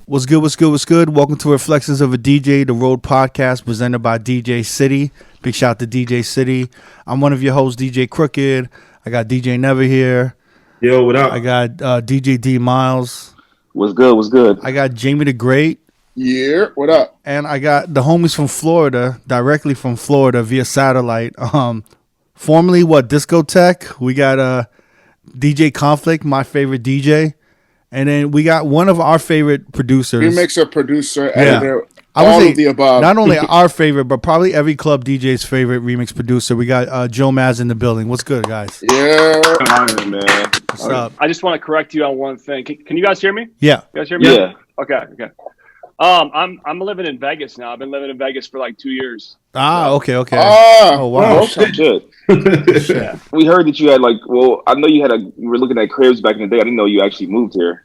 What's good, what's good, what's good? Welcome to Reflections of a DJ, the R.O.A.D podcast presented by DJ City. Big shout out to DJ City. I'm one of your hosts, DJ Crooked. I got DJ Never here. Yo, what up? I got DJ D Miles. What's good, what's good? I got Jamie the Great. Yeah, what up? And I got the homies from Florida, directly from Florida via satellite. Formerly Discotech. We got DJ Konflikt, my favorite DJ. And then we got one of our favorite producers. Remixer, producer, editor, I would all say of the above. Not only our favorite, but probably every club DJ's favorite remix producer. We got Joe Maz in the building. What's good, guys? Yeah. Come on, man. What's up? I just want to correct you on one thing. Can you guys hear me? Yeah. You guys hear me? Yeah. Okay. I'm living in Vegas now. I've been living in Vegas for like 2 years. Okay. Oh wow. Okay. Shit. Yeah. We heard that you had I know you were looking at cribs back in the day. I didn't know you actually moved here.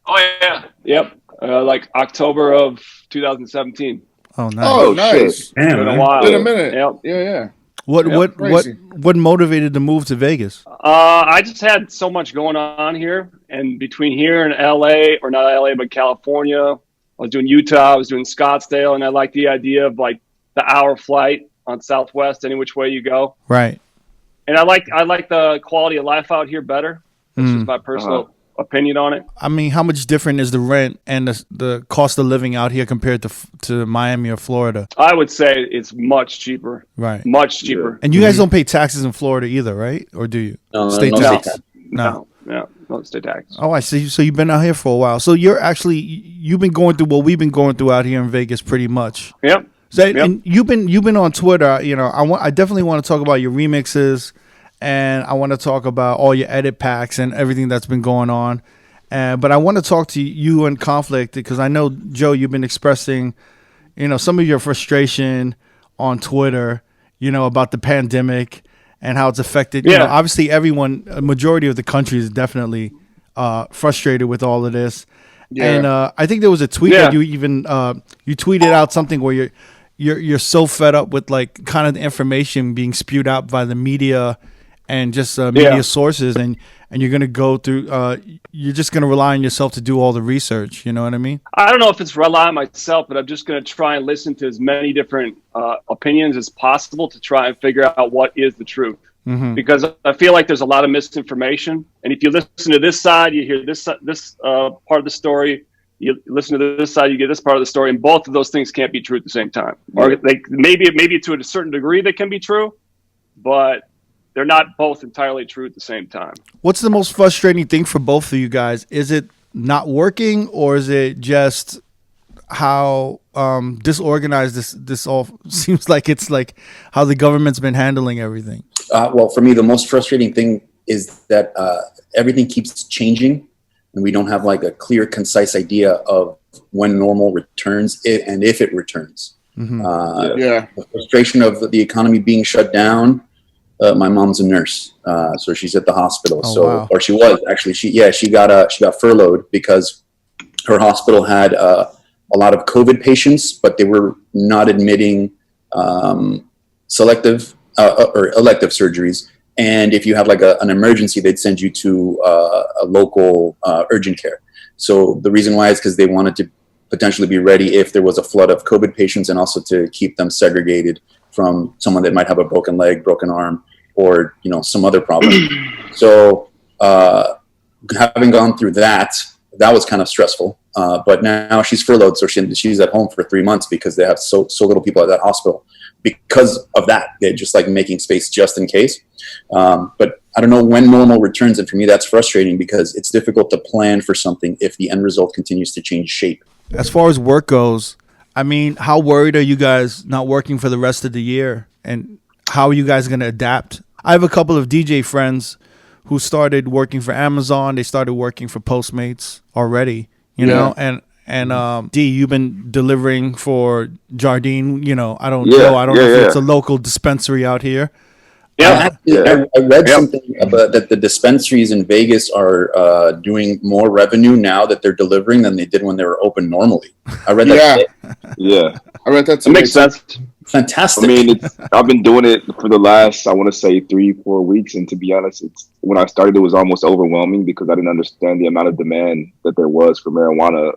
Oh yeah. Yep. Like October of 2017. Oh, nice. Oh, nice. Damn, Been a man. while. Been a minute. Yep. Yeah. What motivated the move to Vegas? I just had so much going on here, and between here and LA, or not LA, but California. I was doing Utah. I was doing Scottsdale, and I like the idea of like the hour flight on Southwest, any which way you go. Right. And I like the quality of life out here better. It's just my personal opinion on it. I mean, how much different is the rent and the cost of living out here compared to Miami or Florida? I would say it's much cheaper. Right. Much cheaper. And you guys don't pay taxes in Florida either, right? Or do you? No, State no tax? state tax. No. No state tax. Oh, I see. So you've been out here for a while. So you've been going through what we've been going through out here in Vegas pretty much. Yep. So, and you've been on Twitter. You know, I definitely want to talk about your remixes, and I want to talk about all your edit packs and everything that's been going on. But I want to talk to you and Konflikt because I know, Joe, you've been expressing, some of your frustration on Twitter, about the pandemic and how it's affected. Yeah. Obviously a majority of the country is definitely frustrated with all of this. Yeah. And I think there was a tweet that you even you tweeted out something where you're so fed up with like kind of the information being spewed out by the media and just media sources, and you're going to go through you're just going to rely on yourself to do all the research. You know what I mean? I don't know if it's rely on myself, but I'm just going to try and listen to as many different opinions as possible to try and figure out what is the truth. Mm-hmm. Because I feel like there's a lot of misinformation, and if you listen to this side, you hear this part of the story. You listen to this side, you get this part of the story, and both of those things can't be true at the same time. Or maybe to a certain degree they can be true, but they're not both entirely true at the same time. What's the most frustrating thing for both of you guys? Is it not working, or is it just how disorganized this all seems like? It's like how the government's been handling everything. Well, for me, the most frustrating thing is that everything keeps changing, and we don't have like a clear, concise idea of when normal returns and if it returns. Mm-hmm. The frustration of the economy being shut down. My mom's a nurse, so she's at the hospital. Wow. Or she was actually. She got furloughed because her hospital had a lot of COVID patients, but they were not admitting selective or elective surgeries. And if you had like an emergency, they'd send you to a local urgent care. So the reason why is because they wanted to potentially be ready if there was a flood of COVID patients, and also to keep them segregated from someone that might have a broken leg, broken arm, or some other problem. So having gone through that was kind of stressful. But now she's furloughed, so she's at home for 3 months because they have so little people at that hospital. Because of that, they're just like making space just in case. But I don't know when normal returns, and for me that's frustrating because it's difficult to plan for something if the end result continues to change shape. As far as work goes, I mean, how worried are you guys not working for the rest of the year? And how are you guys going to adapt? I have a couple of DJ friends who started working for Amazon. They started working for Postmates already, you know, and D, you've been delivering for Jardine, I don't know. I don't know if it's a local dispensary out here. I read something about that the dispensaries in Vegas are doing more revenue now that they're delivering than they did when they were open normally. I read that. Yeah. I read that. It makes sense. Fantastic. I mean, I've been doing it for the last, I want to say 3-4 weeks. And to be honest, when I started, it was almost overwhelming because I didn't understand the amount of demand that there was for marijuana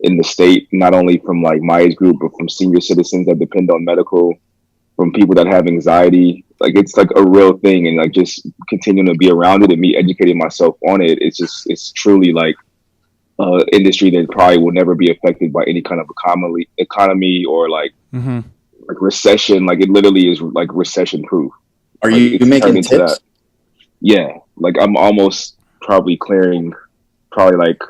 in the state, not only from like my age group, but from senior citizens that depend on medical, from people that have anxiety. Like it's like a real thing, and like just continuing to be around it and me educating myself on it. It's truly like industry that probably will never be affected by any kind of economy or like like recession. Like it literally is like recession proof. Are Like, you it's making turned into tips? that. Yeah, like I'm almost probably clearing probably like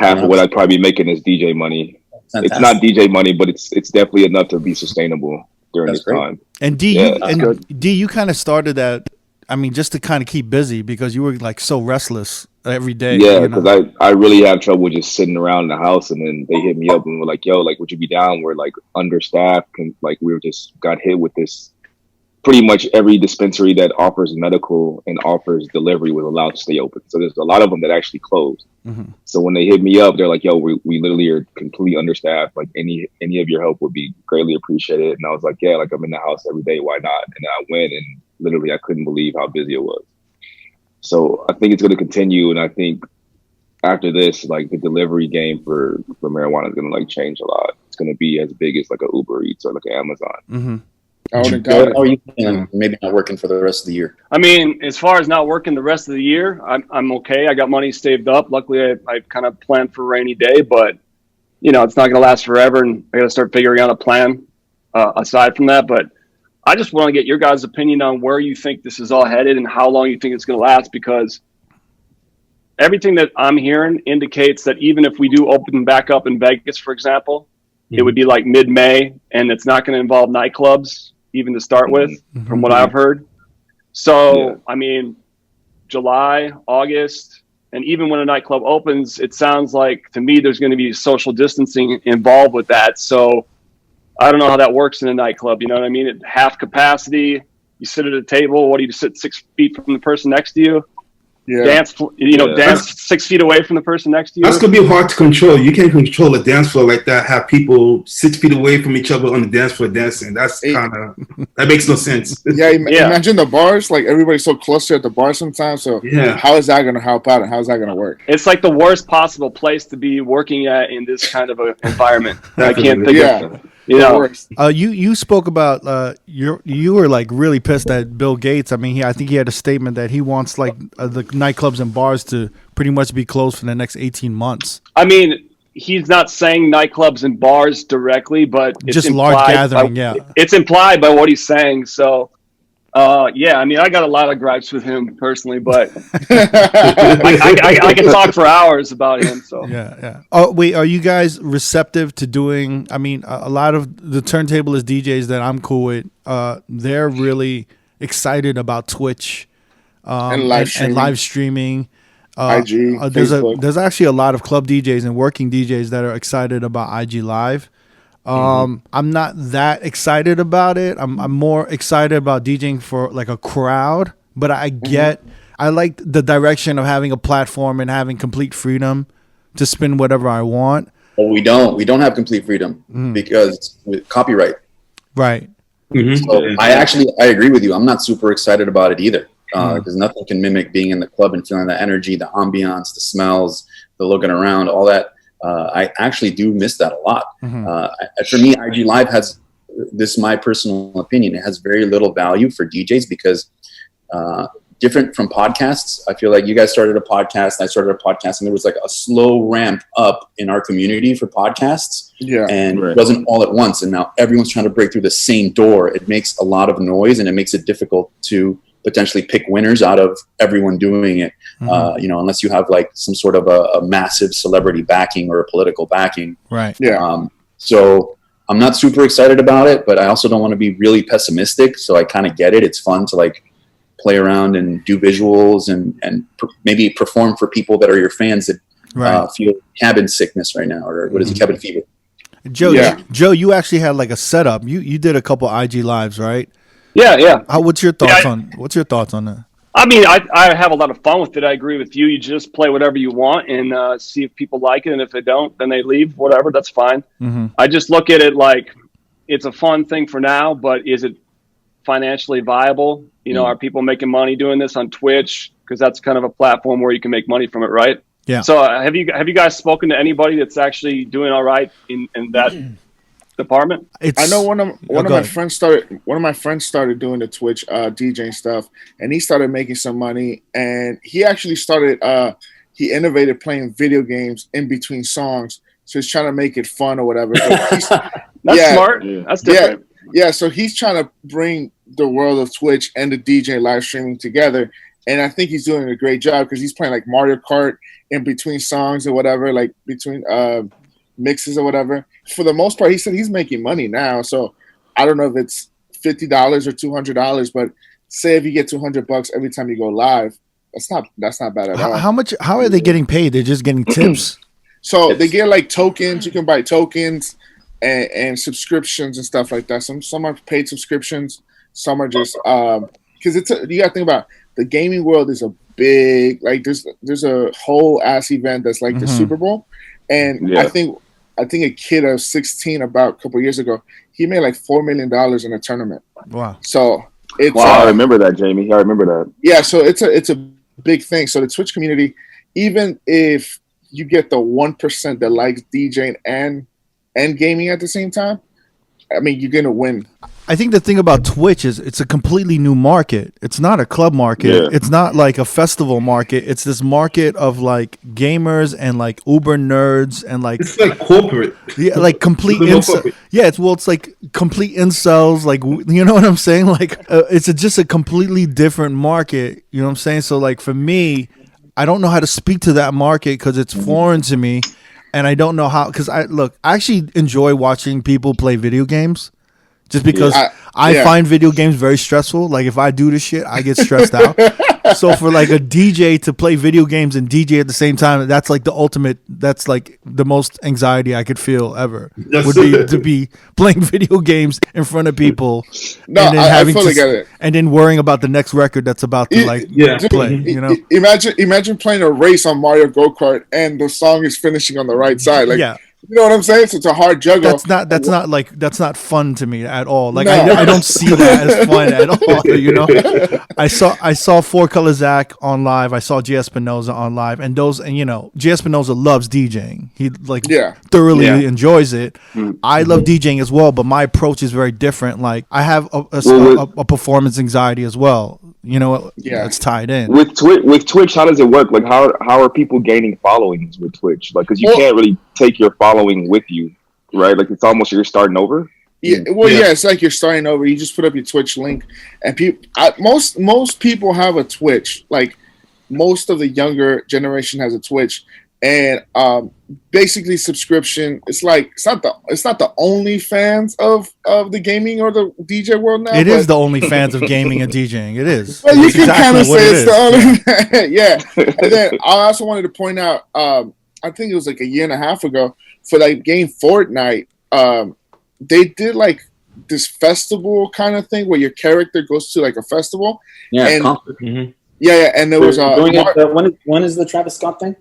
half of what I'd probably be making is DJ money. Fantastic. It's not DJ money, but it's definitely enough to be sustainable during this time. And D, you kind of started that. I mean, just to kind of keep busy because you were like so restless every day. Yeah, because I really have trouble just sitting around in the house, and then they hit me up and were like, "Yo, like, would you be down?" We're like understaffed, and like we were just got hit with this. Pretty much every dispensary that offers medical and offers delivery was allowed to stay open. So there's a lot of them that actually closed. So when they hit me up, they're like, "Yo, we literally are completely understaffed. Like any of your help would be greatly appreciated." And I was like, "Yeah, like I'm in the house every day. Why not?" And I went, and literally I couldn't believe how busy it was. So I think it's going to continue, and I think after this, like the delivery game for marijuana is going to like change a lot. It's going to be as big as like a Uber Eats or like an Amazon. How are you feeling? Maybe not working for the rest of the year. I mean, as far as not working the rest of the year, I'm okay. I got money saved up. Luckily, I kind of planned for a rainy day, but you know, it's not going to last forever, and I got to start figuring out a plan aside from that. But I just want to get your guys' opinion on where you think this is all headed and how long you think it's going to last, because everything that I'm hearing indicates that even if we do open back up in Vegas, for example, it would be like mid-May, and it's not going to involve nightclubs even to start with, from what I've heard. So, I mean, July, August, and even when a nightclub opens, it sounds like to me there's going to be social distancing involved with that. So I don't know how that works in a nightclub. You know what I mean? At half capacity, you sit at a table. What do you sit 6 feet from the person next to you? Dance 6 feet away from the person next to you. That's gonna be hard to control. You can't control a dance floor like that. Have people 6 feet away from each other on the dance floor dancing. That's kind of that makes no sense. Imagine the bars. Like everybody's so close at the bar sometimes. So how is that going to help out, and how is that going to work? It's like the worst possible place to be working at in this kind of an environment. I can't think of. You know, you spoke about you were like really pissed at Bill Gates. I mean, I think he had a statement that he wants like the nightclubs and bars to pretty much be closed for the next 18 months. I mean, he's not saying nightclubs and bars directly, but it's just large gathering. It's implied by what he's saying. So, I mean, I got a lot of gripes with him personally, but I can talk for hours about him. So Oh wait, are you guys receptive to doing? I mean, a lot of the turntablist DJs that I'm cool with, they're really excited about Twitch and live streaming. IG, there's actually a lot of club DJs and working DJs that are excited about IG Live. I'm not that excited about it. I'm more excited about DJing for like a crowd, but I like the direction of having a platform and having complete freedom to spin whatever I want. Well, we don't have complete freedom because with copyright. Right. So I agree with you. I'm not super excited about it either. Because nothing can mimic being in the club and feeling the energy, the ambiance, the smells, the looking around, all that. I actually do miss that a lot. For me, IG Live has, this is my personal opinion, it has very little value for DJs because different from podcasts, I feel like you guys started a podcast, I started a podcast, and there was like a slow ramp up in our community for podcasts. And it wasn't all at once. And now everyone's trying to break through the same door. It makes a lot of noise, and it makes it difficult to potentially pick winners out of everyone doing it, unless you have like some sort of a massive celebrity backing or a political backing. Right. So I'm not super excited about it, but I also don't want to be really pessimistic. So I kind of get it. It's fun to like play around and do visuals and maybe perform for people that are your fans that feel cabin sickness right now, or what is it, cabin fever. Joe, you actually had like a setup. You did a couple IG Lives, right? Yeah. What's your thoughts on that? I mean, I have a lot of fun with it. I agree with you. You just play whatever you want and see if people like it. And if they don't, then they leave, whatever, that's fine. I just look at it like it's a fun thing for now, but is it financially viable? You know, are people making money doing this on Twitch? Because that's kind of a platform where you can make money from it, right? Yeah. So have you guys spoken to anybody that's actually doing all right in that department? I know one of my friends started doing the Twitch DJing stuff, and he started making some money. And he actually started he innovated playing video games in between songs, so he's trying to make it fun or whatever. That's smart. Yeah. That's different. Yeah, so he's trying to bring the world of Twitch and the DJ live streaming together. And I think he's doing a great job because he's playing like Mario Kart in between songs or whatever, like between mixes or whatever. For the most part, he said he's making money now. So I don't know if it's $50 or $200, but say if you get $200 every time you go live, that's not bad at all. How are they getting paid? They're just getting tips. So they get like tokens. You can buy tokens and subscriptions and stuff like that. Some are paid subscriptions. Some are just because you got to think about it. The gaming world is a big, like there's a whole ass event that's like the Super Bowl, and I think a kid of 16 about a couple of years ago, he made like $4 million in a tournament. Wow! So it's I remember that, Jamie. I remember that. Yeah, so it's a big thing. So the Twitch community, even if you get the 1% that likes DJing and gaming at the same time, I mean, you're gonna win. I think the thing about Twitch is it's a completely new market. It's not a club market. Yeah. It's not like a festival market. It's this market of like gamers and like uber nerds and like it's like corporate. Yeah, like complete incels. Yeah, it's like complete incels. Like, you know what I'm saying? Like it's just a completely different market. You know what I'm saying? So like for me, I don't know how to speak to that market because it's foreign to me, and I don't know how. Because I actually enjoy watching people play video games. Just because I find video games very stressful. Like if I do this shit, I get stressed out. So for like a DJ to play video games and DJ at the same time, that's like the ultimate. That's like the most anxiety I could feel ever. Would be to be playing video games in front of people, no, and then I fully get it. And then worrying about the next record that's about to play. You know, imagine playing a race on Mario Go-Kart and the song is finishing on the right side. Like, yeah. You know what I'm saying? So it's a hard juggle. That's not fun to me at all. Like I don't see that as fun at all. You know, I saw Four Color Zach on live. I saw J. Espinoza on live, and you know, J. Espinoza loves DJing. He thoroughly enjoys it. Mm-hmm. I love DJing as well, but my approach is very different. Like I have a performance anxiety as well. You know, it's tied in with Twitch. How does it work? Like how are people gaining followings with Twitch? Like because you can't really take your following with you, right? Like it's almost you're starting over. Yeah, it's like you're starting over. You just put up your Twitch link, and most people have a Twitch. Like most of the younger generation has a Twitch, and basically subscription. It's like it's not the only fans of the gaming or the DJ world now. It is the only fans of gaming and DJing. It is. Well, you can kind of say it's the only. Yeah, and then I also wanted to point out. I think it was like a year and a half ago for like game Fortnite. They did like this festival kind of thing where your character goes to like a festival. Yeah, and, mm-hmm. Yeah, and there was when is the Travis Scott thing?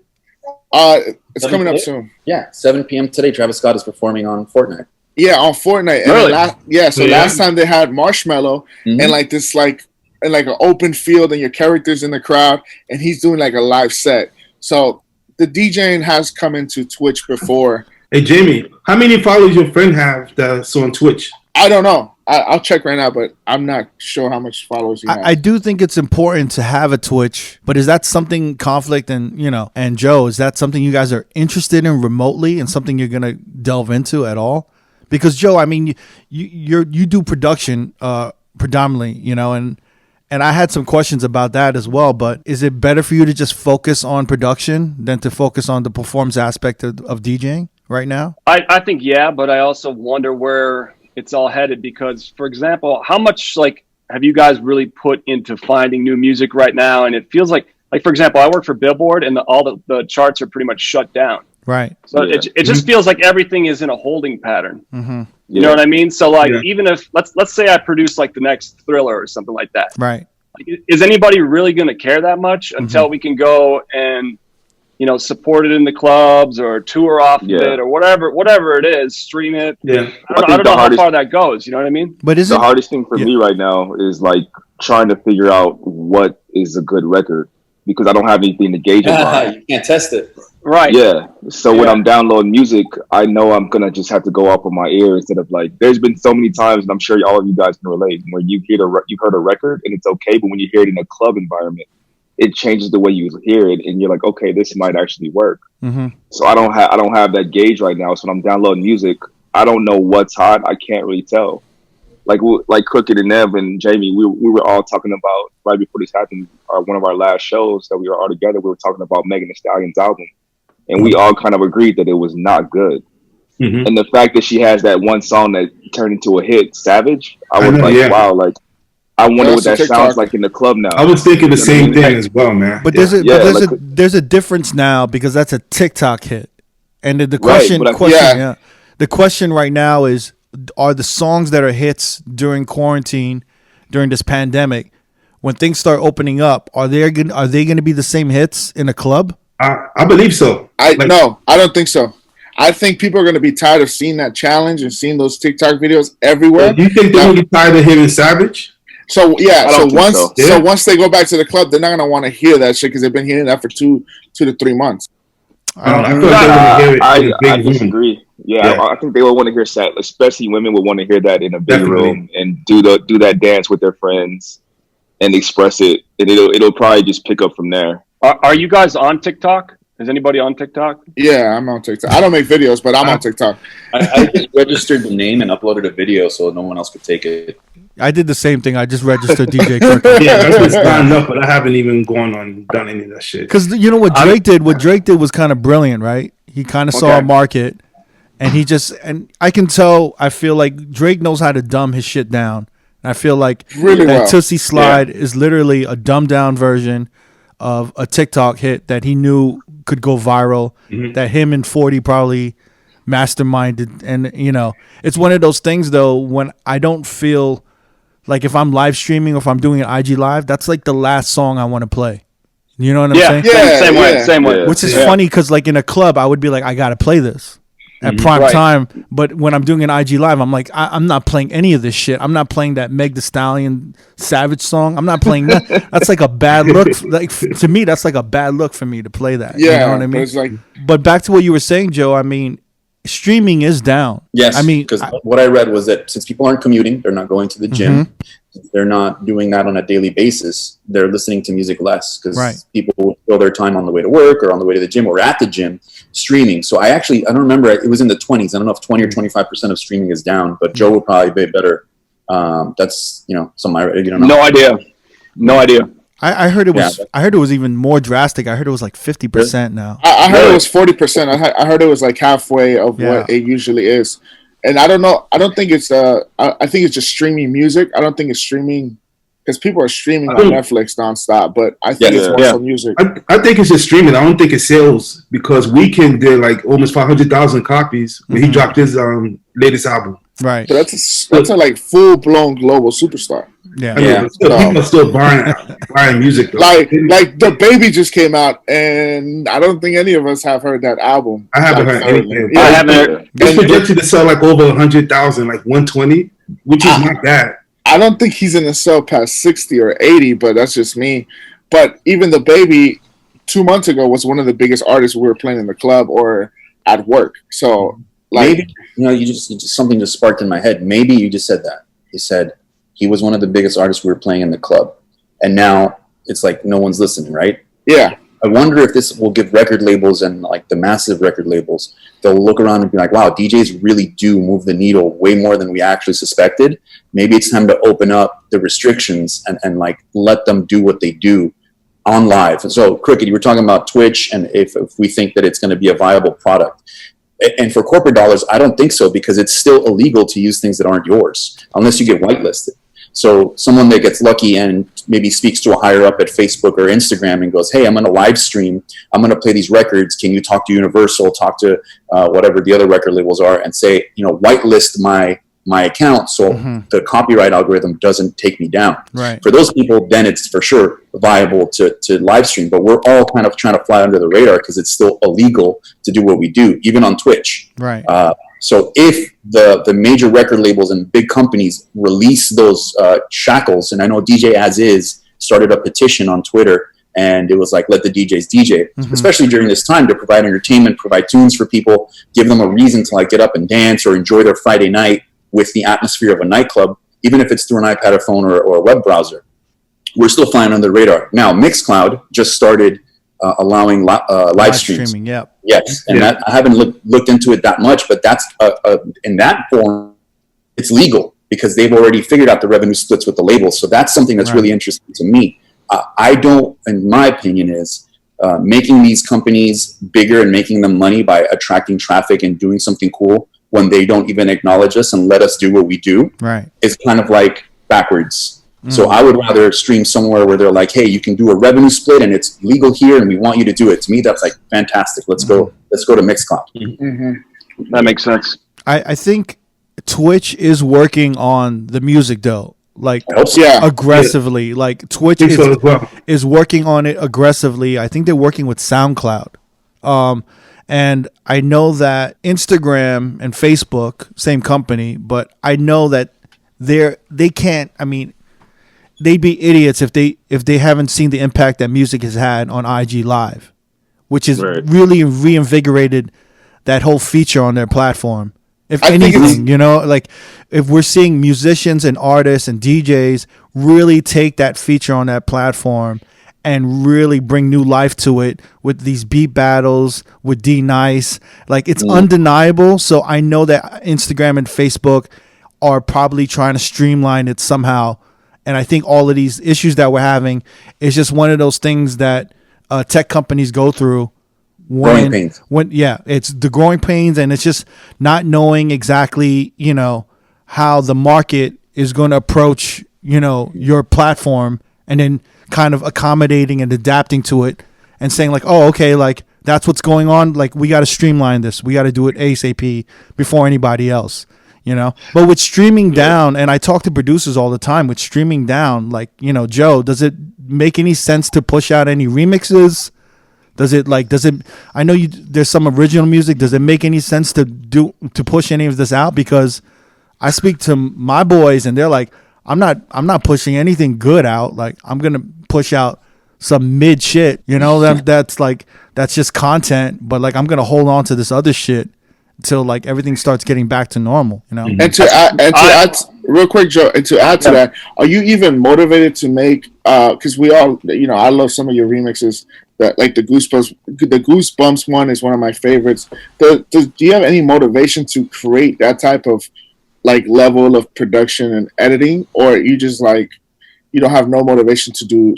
It's coming up soon. Yeah, 7 p.m. today. Travis Scott is performing on Fortnite. Yeah, on Fortnite. Really? And last time they had Marshmello and like this like in like an open field and your character's in the crowd and he's doing like a live set. So the DJing has come into Twitch before. Hey Jamie, how many followers your friend have that's on Twitch? I don't know. I'll check right now, but I'm not sure how much followers he has. I do think it's important to have a Twitch, but is that something Konflikt and Joe, is that something you guys are interested in remotely and something you're gonna delve into at all? Because Joe, I mean, you do production predominantly, you know, and I had some questions about that as well, but is it better for you to just focus on production than to focus on the performance aspect of DJing right now? I think, but I also wonder where it's all headed because, for example, how much have you guys really put into finding new music right now? And it feels like for example, I work for Billboard and all the charts are pretty much shut down. Right. So it just feels like everything is in a holding pattern. Mm-hmm. You know what I mean? So even if let's say I produce like the next Thriller or something like that. Right. Is anybody really going to care that much until we can go and support it in the clubs or tour off of it or whatever it is, stream it. Yeah. I don't know how far that goes. You know what I mean? But the hardest thing for me right now is like trying to figure out what is a good record. because I don't have anything to gauge it by. You can't test it. Right. Yeah. So when I'm downloading music, I know I'm gonna just have to go off of my ear instead of like. There's been so many times, and I'm sure all of you guys can relate, where you hear you've heard a record and it's okay, but when you hear it in a club environment, it changes the way you hear it, and you're like, okay, this might actually work. Mm-hmm. So I don't have that gauge right now. So when I'm downloading music, I don't know what's hot. I can't really tell. Like Crooked and Nev and Jamie, we were all talking about right before this happened. One of our last shows that we were all together, we were talking about Megan Thee Stallion's album. And we all kind of agreed that it was not good. Mm-hmm. And the fact that she has that one song that turned into a hit, Savage, I was wow, like, I wonder what that sounds like in the club now. I was thinking the same thing as well, man. But there's a difference now because that's a TikTok hit. And the question right now is, are the songs that are hits during quarantine, during this pandemic, when things start opening up, are they going to be the same hits in a club? I believe so. No, I don't think so. I think people are going to be tired of seeing that challenge and seeing those TikTok videos everywhere. Do you think they're going to be tired of hearing Savage? So once they go back to the club, they're not going to want to hear that shit because they've been hearing that for 2 to 3 months. I disagree. Yeah. I think they will want to hear that, especially women will want to hear that in a big room and do that dance with their friends and express it, and it'll probably just pick up from there. Are you guys on TikTok? Is anybody on TikTok? Yeah, I'm on TikTok. I don't make videos, but I'm on TikTok. I just registered the name and uploaded a video so no one else could take it. I did the same thing. I just registered DJ Crooked. Yeah, that's been signed up, but I haven't even done any of that shit. Because you know what Drake did? What Drake did was kind of brilliant, right? He kind of saw a market, and I can tell. I feel like Drake knows how to dumb his shit down. And I feel like that Tootsie Slide is literally a dumbed down version of a TikTok hit that he knew could go viral, that him and 40 probably masterminded. And, it's one of those things, though, when I don't feel like if I'm live streaming or if I'm doing an IG live, that's like the last song I want to play. You know what I'm saying? Yeah, same way. Which is funny because, like, in a club, I would be like, I got to play this at prime time. But when I'm doing an IG live, I'm like, I'm not playing any of this shit. I'm not playing that Meg Thee Stallion Savage song. I'm not playing that. That's like a bad look. Like, to me, that's like a bad look for me to play that. Yeah, you know what I mean? It's like, but back to what you were saying, Joe, I mean, streaming is down. Yes, I mean, because what I read was that since people aren't commuting, they're not going to the gym, they're not doing that on a daily basis, they're listening to music less because people will fill their time on the way to work or on the way to the gym or at the gym streaming. So I don't remember, it was in the 20s. I don't know if 20 or 25% of streaming is down, but Joe will probably be better. That's, something I don't know. No idea. I heard it was. I heard it was even more drastic. I heard it was like 50% now. I heard it was 40%. I heard it was like halfway of what it usually is. And I don't know. I don't think it's. I think it's just streaming music. I don't think it's streaming because people are streaming on Netflix nonstop. But I think it's also music. I think it's just streaming. I don't think it's sales because Weeknd did like almost 500,000 copies when he dropped his latest album. Right. So that's a like full blown global superstar. Yeah. People are still buying music. Though. Like the Baby just came out, and I don't think any of us have heard that album. I haven't heard anything. I haven't heard. It's projected to sell like over 100,000, like 120, which is not bad. I don't think he's gonna sell past 60 or 80, but that's just me. But even the Baby 2 months ago was one of the biggest artists we were playing in the club or at work. So maybe you just something just sparked in my head. Maybe you just said that. You said he was one of the biggest artists we were playing in the club, and now it's like no one's listening, right? Yeah. I wonder if this will give record labels and like the massive record labels, they'll look around and be like, wow, DJs really do move the needle way more than we actually suspected. Maybe it's time to open up the restrictions and like let them do what they do on live. So Crooked, you were talking about Twitch and if we think that it's going to be a viable product. And for corporate dollars, I don't think so because it's still illegal to use things that aren't yours unless you get whitelisted. So someone that gets lucky and maybe speaks to a higher up at Facebook or Instagram and goes, hey, I'm going to live stream. I'm going to play these records. Can you talk to Universal, talk to whatever the other record labels are and say, whitelist my account so the copyright algorithm doesn't take me down. Right. For those people, then it's for sure viable to live stream. But we're all kind of trying to fly under the radar because it's still illegal to do what we do, even on Twitch. Right. So if the major record labels and big companies release those shackles, and I know DJ As Is started a petition on Twitter And it was like, let the DJs DJ, especially during this time, to provide entertainment, provide tunes for people, give them a reason to like get up and dance or enjoy their Friday night with the atmosphere of a nightclub, even if it's through an iPad, a phone, or a web browser. We're still flying under the radar. Now, Mixcloud just started allowing live streaming. Yep. Yes, and that, I haven't looked into it that much, but that's in that form, it's legal because they've already figured out the revenue splits with the labels. So that's something that's really interesting to me. I don't, in my opinion, is making these companies bigger and making them money by attracting traffic and doing something cool when they don't even acknowledge us and let us do what we do. Right. Is kind of like backwards. So I would rather stream somewhere where they're like, hey, you can do a revenue split and it's legal here and we want you to do it. To me, that's like fantastic. Let's go to Mixcloud. That makes sense. I think Twitch is working on the music though. Like aggressively. Like Twitch is working on it aggressively. I think they're working with SoundCloud. And I know that Instagram and Facebook, same company, but I know that they can't, I mean, they'd be idiots if they haven't seen the impact that music has had on IG Live, which is really reinvigorated that whole feature on their platform. If anything, you know, like if we're seeing musicians and artists and DJs really take that feature on that platform and really bring new life to it with these beat battles with D Nice, like it's undeniable. So I know that Instagram and Facebook are probably trying to streamline it somehow. And I think all of these issues that we're having is just one of those things that tech companies go through. Growing pains. It's the growing pains, and it's just not knowing exactly, you know, how the market is going to approach, you know, your platform, and then kind of accommodating and adapting to it and saying like, oh, okay, like that's what's going on. Like we got to streamline this. We got to do it ASAP before anybody else. You know, but with streaming down, and I talk to producers all the time, with streaming down, like, you know, Joe, does it make any sense to push out any remixes? Does it, I know there's some original music. Does it make any sense to push any of this out? Because I speak to my boys and they're like, I'm not pushing anything good out. Like I'm going to push out some mid shit, you know, that's just content, but like, I'm going to hold on to this other shit until like everything starts getting back to normal, you know. And to add real quick, Joe, and to add to that, are you even motivated to make? Because we all, you know, I love some of your remixes. That like the Goosebumps one is one of my favorites. Do you have any motivation to create that type of like level of production and editing, or you just like you don't have no motivation to do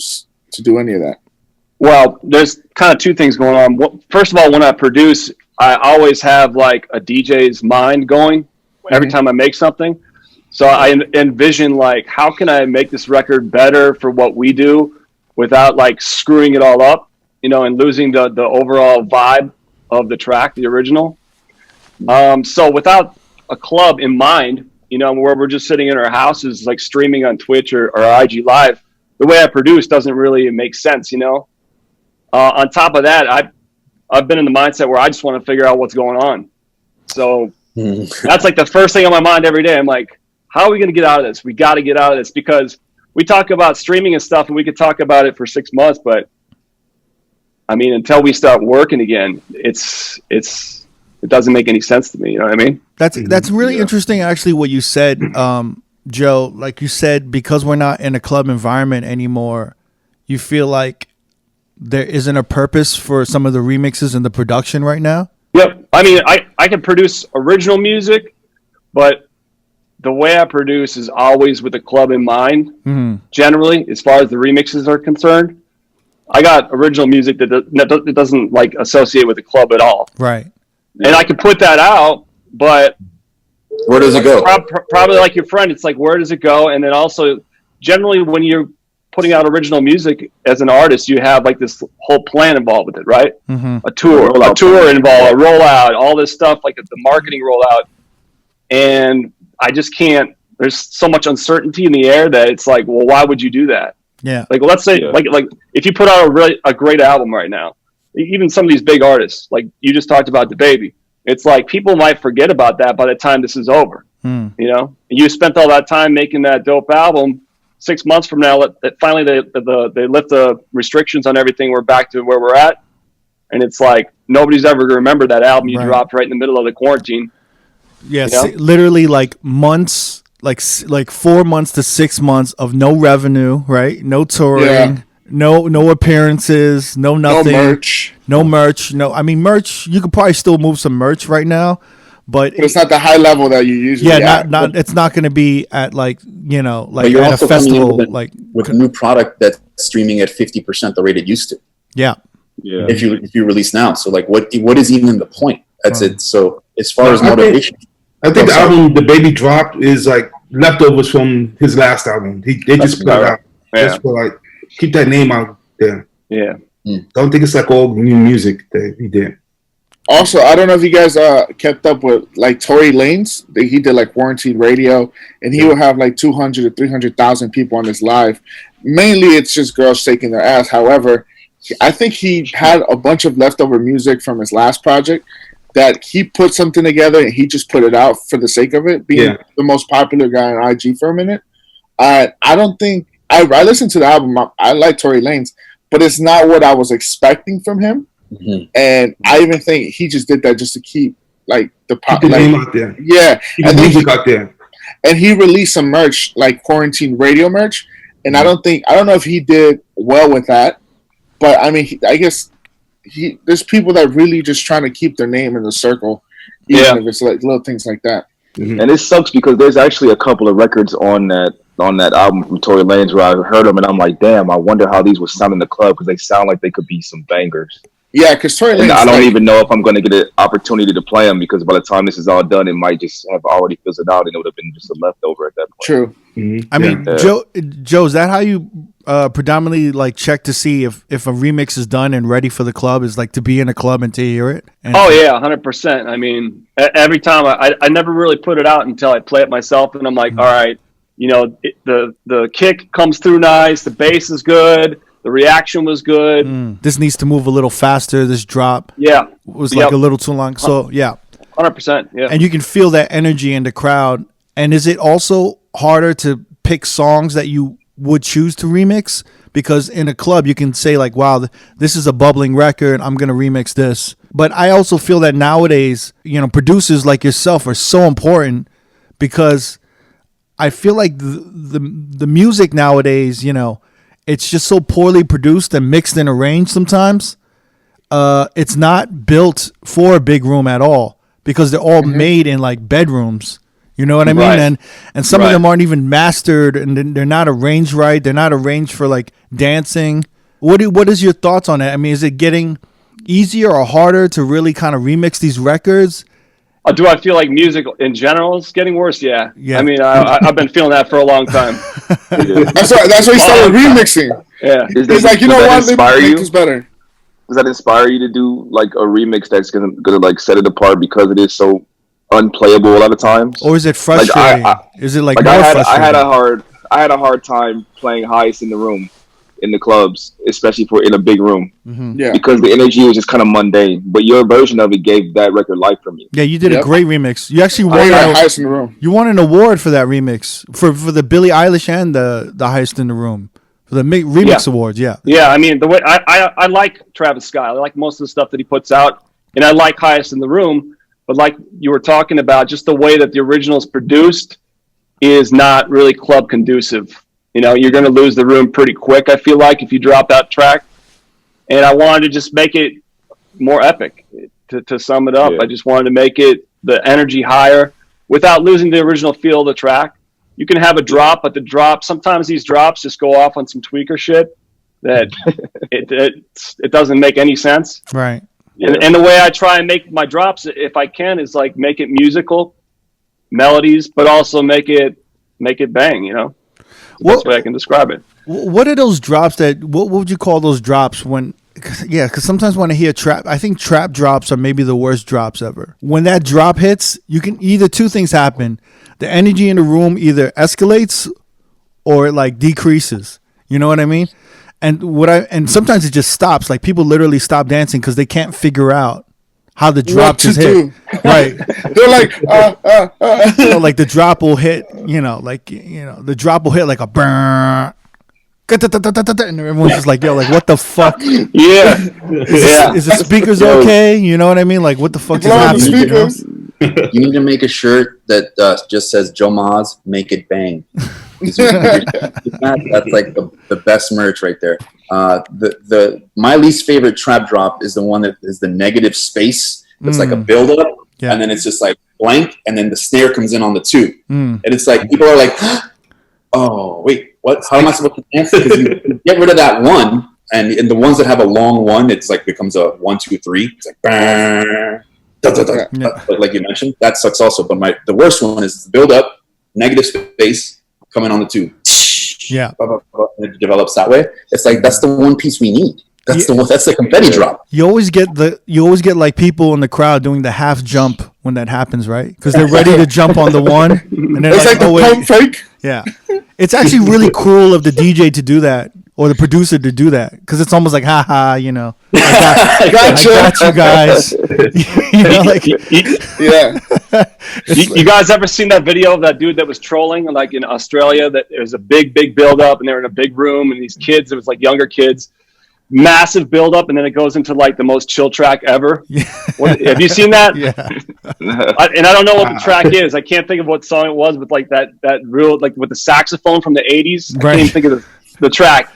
any of that? Well, there's kind of two things going on. Well, first of all, when I produce, I always have like a DJ's mind going every time I make something. So I envision like, how can I make this record better for what we do without like screwing it all up, you know, and losing the overall vibe of the track, the original. So without a club in mind, you know, where we're just sitting in our houses, like streaming on Twitch or IG Live, the way I produce doesn't really make sense, you know. On top of that, I've been in the mindset where I just want to figure out what's going on. So that's like the first thing on my mind every day. I'm like, how are we going to get out of this? We got to get out of this, because we talk about streaming and stuff and we could talk about it for 6 months, but I mean, until we start working again, it doesn't make any sense to me. You know what I mean? That's really interesting, actually, what you said, Joe. Like you said, because we're not in a club environment anymore, you feel like there isn't a purpose for some of the remixes and the production right now? Yep. I mean, I can produce original music, but the way I produce is always with the club in mind, generally, as far as the remixes are concerned. I got original music that doesn't like associate with the club at all. Right. And I can put that out, but where does it go? Probably like your friend. It's like, where does it go? And then also, generally, when you're putting out original music as an artist, you have like this whole plan involved with it, right? A tour involved, a rollout, all this stuff, like the marketing rollout. And I just can't, there's so much uncertainty in the air that it's like, well, why would you do that? Yeah. Like, let's say, like if you put out a great album right now, even some of these big artists, like you just talked about DaBaby, it's like people might forget about that by the time this is over. You know, and you spent all that time making that dope album. 6 months from now, finally they lift the restrictions on everything. We're back to where we're at. And it's like, nobody's ever going to remember that album you dropped right in the middle of the quarantine. Yeah, literally like months, like 4 months to 6 months of no revenue, right? No touring, no appearances, no nothing. No merch. I mean, merch, you could probably still move some merch right now. But it's not the high level that you usually not it's not going to be at like at you're a also festival with a new product that's streaming at 50% the rate it used to. Yeah. If you release now, so like what is even the point? That's it. So as far as motivation, I think the album the Baby dropped is like leftovers from his last album. They just put it out just for like keep that name out there. Yeah. Don't think it's like all new music that he did. Also, I don't know if you guys kept up with like Tory Lanez. He did like Quarantine Radio, and he would have like 200 to 300,000 people on his live. Mainly, it's just girls shaking their ass. However, I think he had a bunch of leftover music from his last project that he put something together and he just put it out for the sake of it, being the most popular guy on IG for a minute. I don't think I listened to the album. I like Tory Lanez, but it's not what I was expecting from him. Mm-hmm. And I even think he just did that just to keep like the name out there. Yeah, keep the music out there. And he released some merch, like Quarantine Radio merch. And I don't know if he did well with that, but I mean, I guess there's people that really just trying to keep their name in the circle, even if it's like little things like that. Mm-hmm. And it sucks because there's actually a couple of records on that album from Tory Lanez where I heard them and I'm like, damn, I wonder how these would sound in the club because they sound like they could be some bangers. Yeah, because Tory Lanez, I don't even know if I'm going to get an opportunity to play them because by the time this is all done, it might just have already fizzled out and it would have been just a leftover at that point. True. Mm-hmm. I mean, Joe, is that how you predominantly like check to see if a remix is done and ready for the club? Is like to be in a club and to hear it? And 100%. I mean, every time I never really put it out until I play it myself, and I'm like, all right, the kick comes through nice, the bass is good. The reaction was good. This needs to move a little faster. This drop was like a little too long. So, 100%. Yeah. And you can feel that energy in the crowd. And is it also harder to pick songs that you would choose to remix? Because in a club, you can say like, wow, this is a bubbling record. I'm going to remix this. But I also feel that nowadays, producers like yourself are so important because I feel like the music nowadays, it's just so poorly produced and mixed and arranged sometimes. It's not built for a big room at all because they're all made in like bedrooms. You know what I mean? Right. And some of them aren't even mastered and they're not arranged right. They're not arranged for like dancing. What is your thoughts on that? I mean, is it getting easier or harder to really kind of remix these records? Do I feel like music in general is getting worse? Yeah. I mean, I've been feeling that for a long time. That's why he started remixing. Yeah. He's like, what? Inspire you? This better. Does that inspire you to do like a remix that's gonna like set it apart because it is so unplayable a lot of times? Or is it frustrating? Is it like more frustrating? I had a hard time playing Highest in the Room in the clubs, especially in a big room. Mm-hmm. Yeah, because the energy was just kind of mundane. But your version of it gave that record life for me. Yeah, you did a great remix. You actually won Highest in the Room. You won an award for that remix for the Billie Eilish and the Highest in the Room for the remix awards. Yeah. Yeah, I mean the way I like Travis Scott. I like most of the stuff that he puts out, and I like Highest in the Room. But like you were talking about, just the way that the original is produced is not really club conducive. You're going to lose the room pretty quick, I feel like, if you drop that track. And I wanted to just make it more epic. To sum it up, I just wanted to make it the energy higher without losing the original feel of the track. You can have a drop, but sometimes these drops just go off on some tweaker shit that it doesn't make any sense. Right. And the way I try and make my drops, if I can, is like make it musical, melodies, but also make it bang, That's the way I can describe it. What are those drops what would you call those drops because sometimes when I hear trap, I think trap drops are maybe the worst drops ever. When that drop hits, you can either two things happen. The energy in the room either escalates or it like decreases. You know what I mean? And sometimes it just stops. Like people literally stop dancing because they can't figure out how the drop is hit. Right. They're like, Like the drop will hit, the drop will hit like a burn. And everyone's just like, yo, like, what the fuck? Yeah. Is the speakers okay? You know what I mean? Like, what the fuck is happening? speakers. You need to make a shirt that just says Joe Maz, make it bang. That's like the best merch right there. My least favorite trap drop is the one that is the negative space. It's like a build up, and then it's just like blank, and then the snare comes in on the 2. And it's like people are like, oh wait, what? How am I supposed to dance? Because you get rid of that one, and the ones that have a long one, it's like becomes a 1, 2, 3. It's like bang. But like you mentioned, that sucks also. But the worst one is the build up, negative space coming on the 2. Yeah, it develops that way. It's like that's the one piece we need. That's the confetti drop. You always get like people in the crowd doing the half jump when that happens, right? Because they're ready to jump on the one, and then It's like the pump fake. Yeah, it's actually really cool of the DJ to do that or the producer to do that because it's almost like, haha, I got you guys. You guys ever seen that video of that dude that was trolling like in Australia? That it was a big build up, and they're in a big room, and these kids, it was like younger kids. Massive build up, and then it goes into like the most chill track ever. Have you seen that? Yeah. And I don't know what the track is. I can't think of what song it was, but like that real like with the saxophone from the 80s. I can't even think of the track.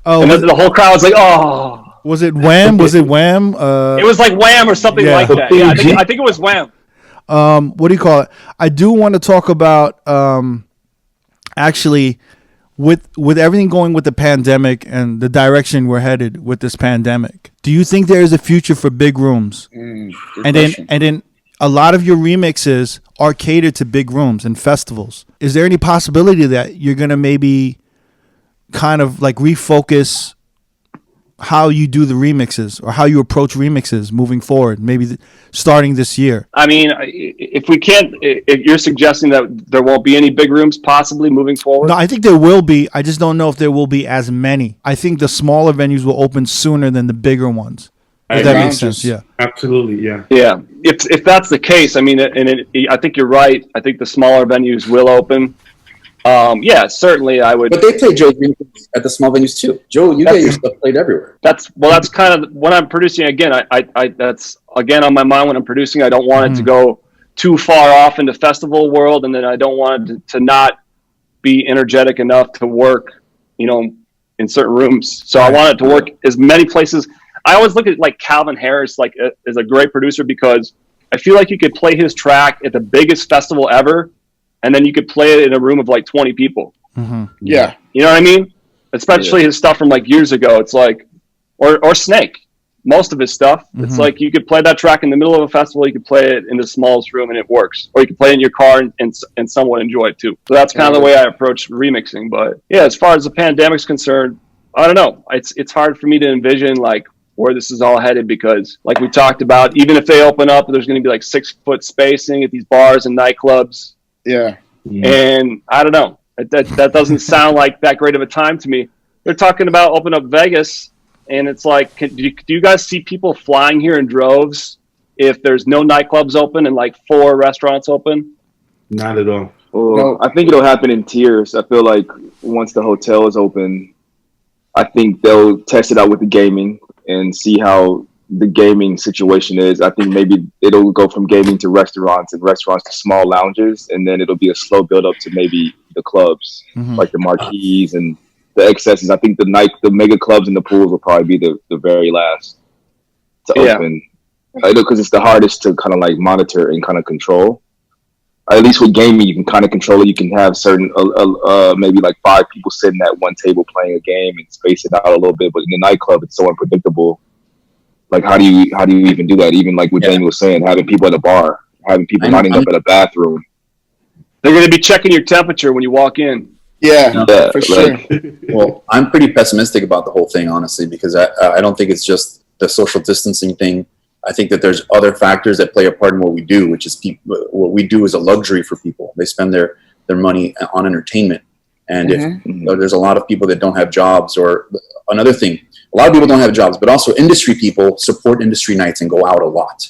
Oh, and the whole crowd was like, "Oh." Was it Wham? Was it Wham? It was like Wham or something like that. Yeah, I think it was Wham. What do you call it? I do want to talk about actually. With everything going with the pandemic and the direction we're headed with this pandemic, do you think there is a future for big rooms? And then a lot of your remixes are catered to big rooms and festivals. Is there any possibility that you're gonna maybe kind of like refocus how you do the remixes or how you approach remixes moving forward, maybe starting this year? I mean, if you're suggesting that there won't be any big rooms possibly moving forward? No, I think there will be. I just don't know if there will be as many. I think the smaller venues will open sooner than the bigger ones. If that makes sense, yeah. Absolutely, yeah. Yeah, if that's the case, I mean, I think you're right. I think the smaller venues will open. Yeah, certainly I would. But they play Joe's remixes at the small venues too. Joe, you get your stuff played everywhere. That's kind of when I'm producing. Again, I that's again on my mind when I'm producing. I don't want it to go too far off into festival world, and then I don't want it to not be energetic enough to work, in certain rooms. So I want it to work as many places. I always look at like Calvin Harris like as a great producer because I feel like you could play his track at the biggest festival ever. And then you could play it in a room of like 20 people. Mm-hmm. Yeah. You know what I mean? Especially his stuff from like years ago. It's like, or Snake, most of his stuff. Mm-hmm. It's like you could play that track in the middle of a festival. You could play it in the smallest room and it works. Or you could play it in your car and someone enjoy it too. So that's kind of the way I approach remixing. But yeah, as far as the pandemic's concerned, I don't know. It's hard for me to envision like where this is all headed because like we talked about, even if they open up, there's going to be like 6-foot spacing at these bars and nightclubs. Yeah. And I don't know. That doesn't sound like that great of a time to me. They're talking about opening up Vegas, and it's like, do you guys see people flying here in droves if there's no nightclubs open and like 4 restaurants open? Not at all. Well, No. I think it'll happen in tiers. I feel like once the hotel is open, I think they'll test it out with the gaming and see how the gaming situation is. I think maybe it'll go from gaming to restaurants and restaurants to small lounges, and then it'll be a slow build up to maybe the clubs, like the marquees and the excesses. I think the mega clubs and the pools will probably be the very last to open. Because it's the hardest to kind of like monitor and kind of control. At least with gaming, you can kind of control it. You can have certain, maybe like 5 people sitting at one table playing a game and space it out a little bit. But in the nightclub, it's so unpredictable. Like, how do you even do that? Even like what Jamie was saying, having people at a bar, having people lining up at a bathroom. They're going to be checking your temperature when you walk in. Yeah, for sure. Well, I'm pretty pessimistic about the whole thing, honestly, because I don't think it's just the social distancing thing. I think that there's other factors that play a part in what we do, which is what we do is a luxury for people. They spend their money on entertainment. And if there's a lot of people that don't have jobs, or another thing, a lot of people don't have jobs, but also industry people support industry nights and go out a lot.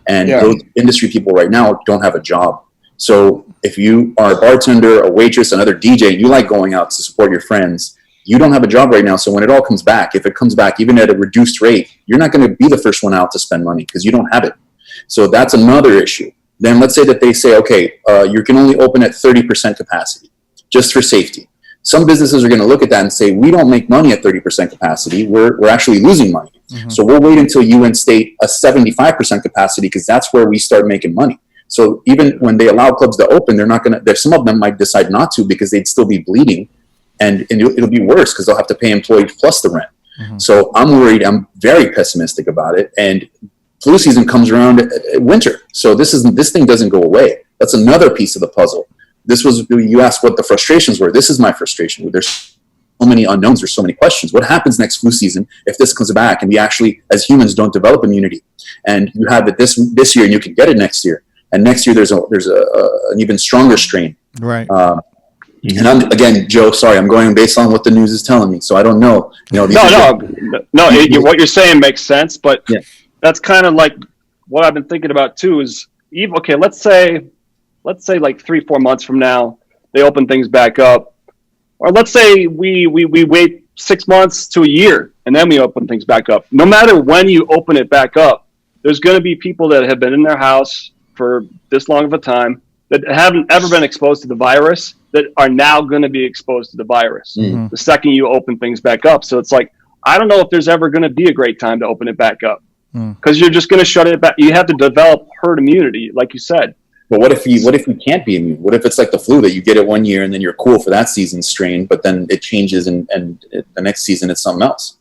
And those industry people right now don't have a job. So if you are a bartender, a waitress, another DJ, and you like going out to support your friends, you don't have a job right now. So when it all comes back, if it comes back even at a reduced rate, you're not going to be the first one out to spend money because you don't have it. So that's another issue. Then let's say that they say, okay, you can only open at 30% capacity just for safety. Some businesses are going to look at that and say, we don't make money at 30% capacity. We're actually losing money. So we'll wait until you instate a 75% capacity because that's where we start making money. So even when they allow clubs to open, they're not going to, there's some of them might decide not to because they'd still be bleeding. And it'll be worse because they'll have to pay employees plus the rent. So I'm worried. I'm very pessimistic about it. And flu season comes around winter. So this thing doesn't go away. That's another piece of the puzzle. This was, you asked what the frustrations were. This is my frustration. There's so many unknowns. There's so many questions. What happens next flu season if this comes back and we actually, as humans, don't develop immunity? And you have it this year and you can get it next year. And next year there's an even stronger strain. Right. And again, Joe, sorry, I'm going based on what the news is telling me, so I don't know. What you're saying makes sense, but that's kind of like what I've been thinking about too. Is even okay? Let's say like 3-4 months from now they open things back up, or let's say we wait 6 months to a year and then we open things back up. No matter when you open it back up, there's going to be people that have been in their house for this long of a time that haven't ever been exposed to the virus that are now going to be exposed to the virus the second you open things back up. So it's like, I don't know if there's ever going to be a great time to open it back up because you're just going to shut it back. You have to develop herd immunity, like you said. But what if you can't be immune? What if it's like the flu that you get it one year and then you're cool for that season's strain, but then it changes and the next season it's something else?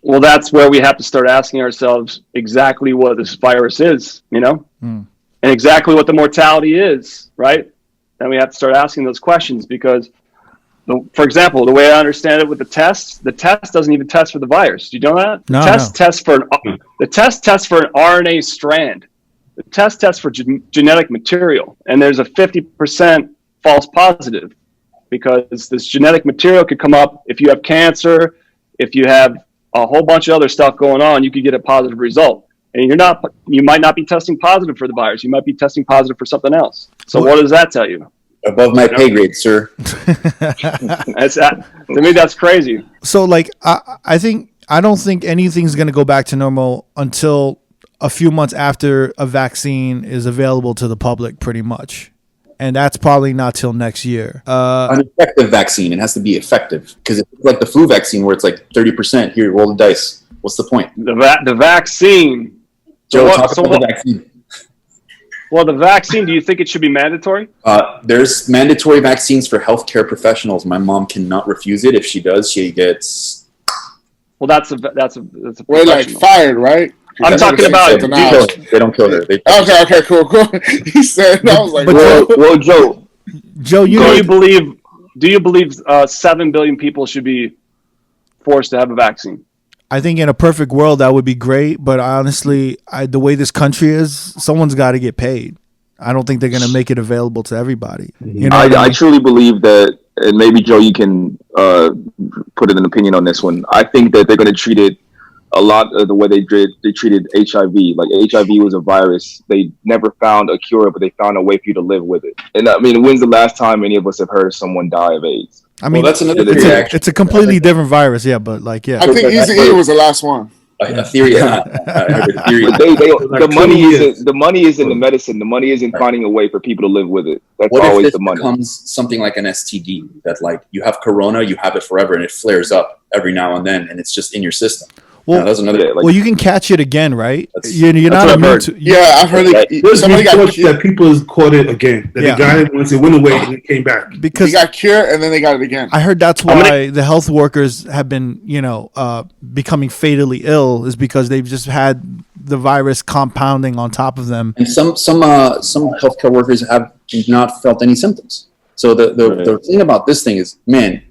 Well, that's where we have to start asking ourselves exactly what this virus is, and exactly what the mortality is, right? Then we have to start asking those questions because, for example, the way I understand it with the test doesn't even test for the virus. Do you know that? No, the test tests for an RNA strand. The test tests for genetic material, and there's a 50% false positive because this genetic material could come up if you have cancer, if you have a whole bunch of other stuff going on, you could get a positive result. And you might not be testing positive for the virus. You might be testing positive for something else. So what does that tell you? Above my pay grade, sir. To me, that's crazy. So, like, I don't think anything's going to go back to normal until a few months after a vaccine is available to the public, pretty much. And that's probably not till next year. An effective vaccine. It has to be effective because it's like the flu vaccine where it's like 30%. Here, roll the dice. What's the point? The vaccine. Joe, talk about the vaccine. Well, the vaccine, do you think it should be mandatory? There's mandatory vaccines for healthcare professionals. My mom cannot refuse it. If she does, she gets... Well, that's a we're like fired, right? I'm talking about... They don't kill her. Okay, cool. He said, I was like, well, Joe, do you believe 7 billion people should be forced to have a vaccine? I think in a perfect world that would be great, but honestly, the way this country is, someone's got to get paid. I don't think they're going to make it available to everybody. You know, I truly believe that, and maybe Joe, you can put in an opinion on this one. I think that they're going to treat it a lot of the way they treated HIV. Like HIV was a virus. They never found a cure, but they found a way for you to live with it. And I mean, when's the last time any of us have heard of someone die of AIDS? I mean, that's another theory. It's a completely different virus, yeah. But like, yeah, I think Eazy-E was the last one. A theory. The money is in the medicine. The money is in finding a way for people to live with it. That's always the money. What if it becomes something like an STD that, like, you have corona, you have it forever, and it flares up every now and then, and it's just in your system? Well, that's another. Well, you can catch it again, right? You're not immune to. Yeah, I've heard somebody got that people caught it again. That they got it once it went away and it came back because they got cured and then they got it again. I heard that's why the health workers have been, becoming fatally ill, is because they've just had the virus compounding on top of them. And some healthcare workers have not felt any symptoms. So the thing about this thing is, man,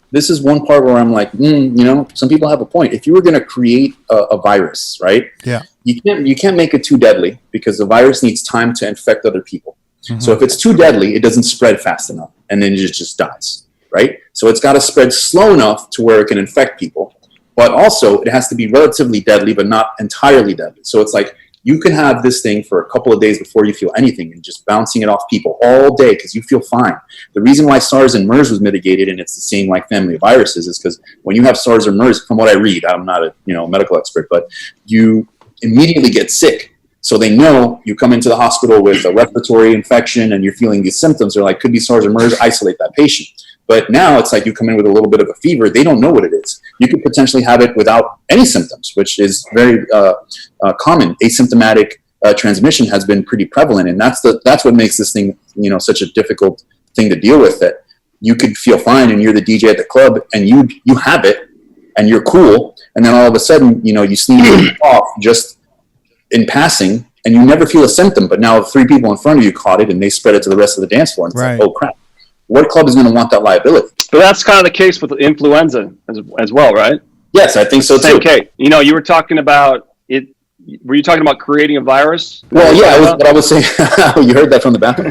this is one part where I'm like, some people have a point. If you were going to create a virus, right? Yeah. You can't make it too deadly because the virus needs time to infect other people. Mm-hmm. So if it's too deadly, it doesn't spread fast enough, and then it just dies, right? So it's got to spread slow enough to where it can infect people, but also it has to be relatively deadly, but not entirely deadly. So it's like you can have this thing for a couple of days before you feel anything and just bouncing it off people all day because you feel fine. The reason why SARS and MERS was mitigated, and it's the same like family of viruses, is because when you have SARS or MERS, from what I read, I'm not a medical expert, but you immediately get sick. So they know you come into the hospital with a respiratory infection and you're feeling these symptoms. They're like, could be SARS or MERS, isolate that patient. But now it's like you come in with a little bit of a fever. They don't know what it is. You could potentially have it without any symptoms, which is very common. Asymptomatic transmission has been pretty prevalent. And that's what makes this thing, such a difficult thing to deal with, that you could feel fine and you're the DJ at the club and you have it and you're cool. And then all of a sudden, you sneeze and cough just in passing and you never feel a symptom. But now 3 people in front of you caught it and they spread it to the rest of the dance floor. And it's like, oh, crap. What club is going to want that liability? But that's kind of the case with influenza as well, right? Yes, I think so too. Okay, you were talking about it. Were you talking about creating a virus? Well, yeah, what I was saying. You heard that from the bathroom.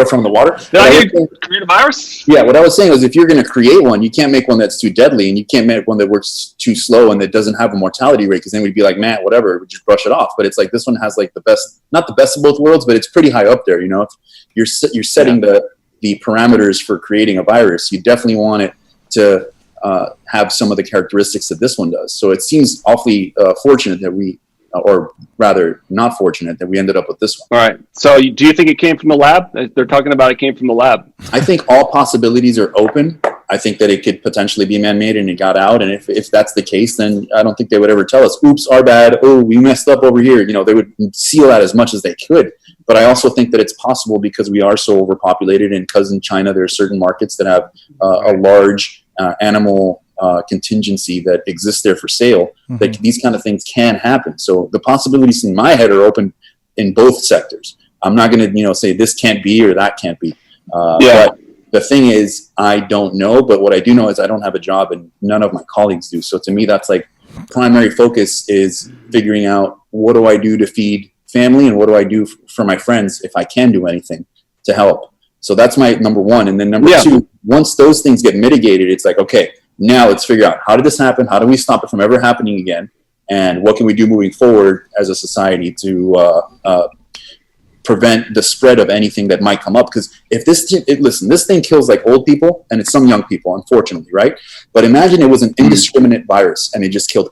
Or from the water. Did I hear create a virus? Yeah, what I was saying was, if you're going to create one, you can't make one that's too deadly, and you can't make one that works too slow and that doesn't have a mortality rate, because then we'd be like, man, whatever, we just brush it off. But it's like this one has like the best, not the best of both worlds, but it's pretty high up there. If you're setting the parameters for creating a virus, you definitely want it to have some of the characteristics that this one does. So it seems awfully fortunate that we, or rather not fortunate that we ended up with this one. All right. So do you think it came from the lab? They're talking about it came from the lab. I think all possibilities are open. I think that it could potentially be man-made and it got out. And if that's the case, then I don't think they would ever tell us, oops, our bad. Oh, we messed up over here. They would seal that as much as they could. But I also think that it's possible because we are so overpopulated, and because in China there are certain markets that have a large animal contingency that exists there for sale, that these kind of things can happen. So the possibilities in my head are open in both sectors. I'm not going to say this can't be or that can't be. But the thing is, I don't know. But what I do know is I don't have a job and none of my colleagues do. So to me, that's like primary focus is figuring out what do I do to feed family and what do I do for my friends if I can do anything to help. So that's my number one. And then number two, once those things get mitigated, it's like, okay, now let's figure out how did this happen? How do we stop it from ever happening again? And what can we do moving forward as a society to prevent the spread of anything that might come up? Because if this thing kills like old people, and it's some young people, unfortunately, right? But imagine it was an indiscriminate virus and it just killed,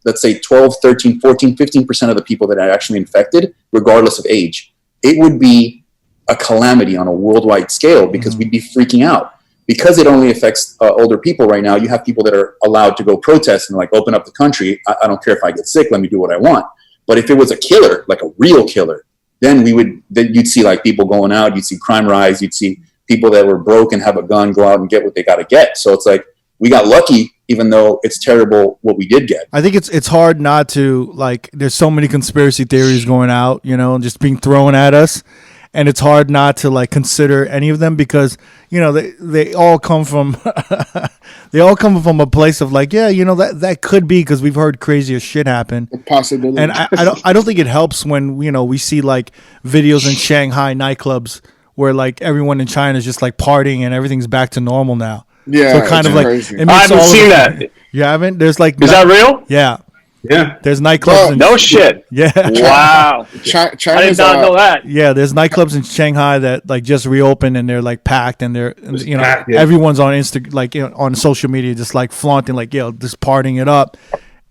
let's say 12, 13, 14, 15% of the people that are actually infected, regardless of age. It would be a calamity on a worldwide scale because we'd be freaking out. Because it only affects older people right now, you have people that are allowed to go protest and like open up the country. I don't care if I get sick, let me do what I want. But if it was a killer, like a real killer, then you'd see like people going out, you'd see crime rise, you'd see people that were broke and have a gun go out and get what they got to get. So it's like we got lucky, even though it's terrible what we did get. I think it's hard not to, like, there's so many conspiracy theories going out, and just being thrown at us. And it's hard not to like consider any of them because, they all come from a place of like, that could be, because we've heard crazier shit happen. A possibility. And I don't think it helps when, we see like videos in Shanghai nightclubs where like everyone in China is just like partying and everything's back to normal now. Yeah. So kind of like, I haven't seen that. You haven't? There's like, is that real? Yeah. Yeah, there's nightclubs. No shit. Yeah. Wow. China's, I did not know that. Yeah, there's nightclubs in Shanghai that like just reopened and they're like packed and they're packed, yeah. Everyone's on on social media just like flaunting like just partying it up,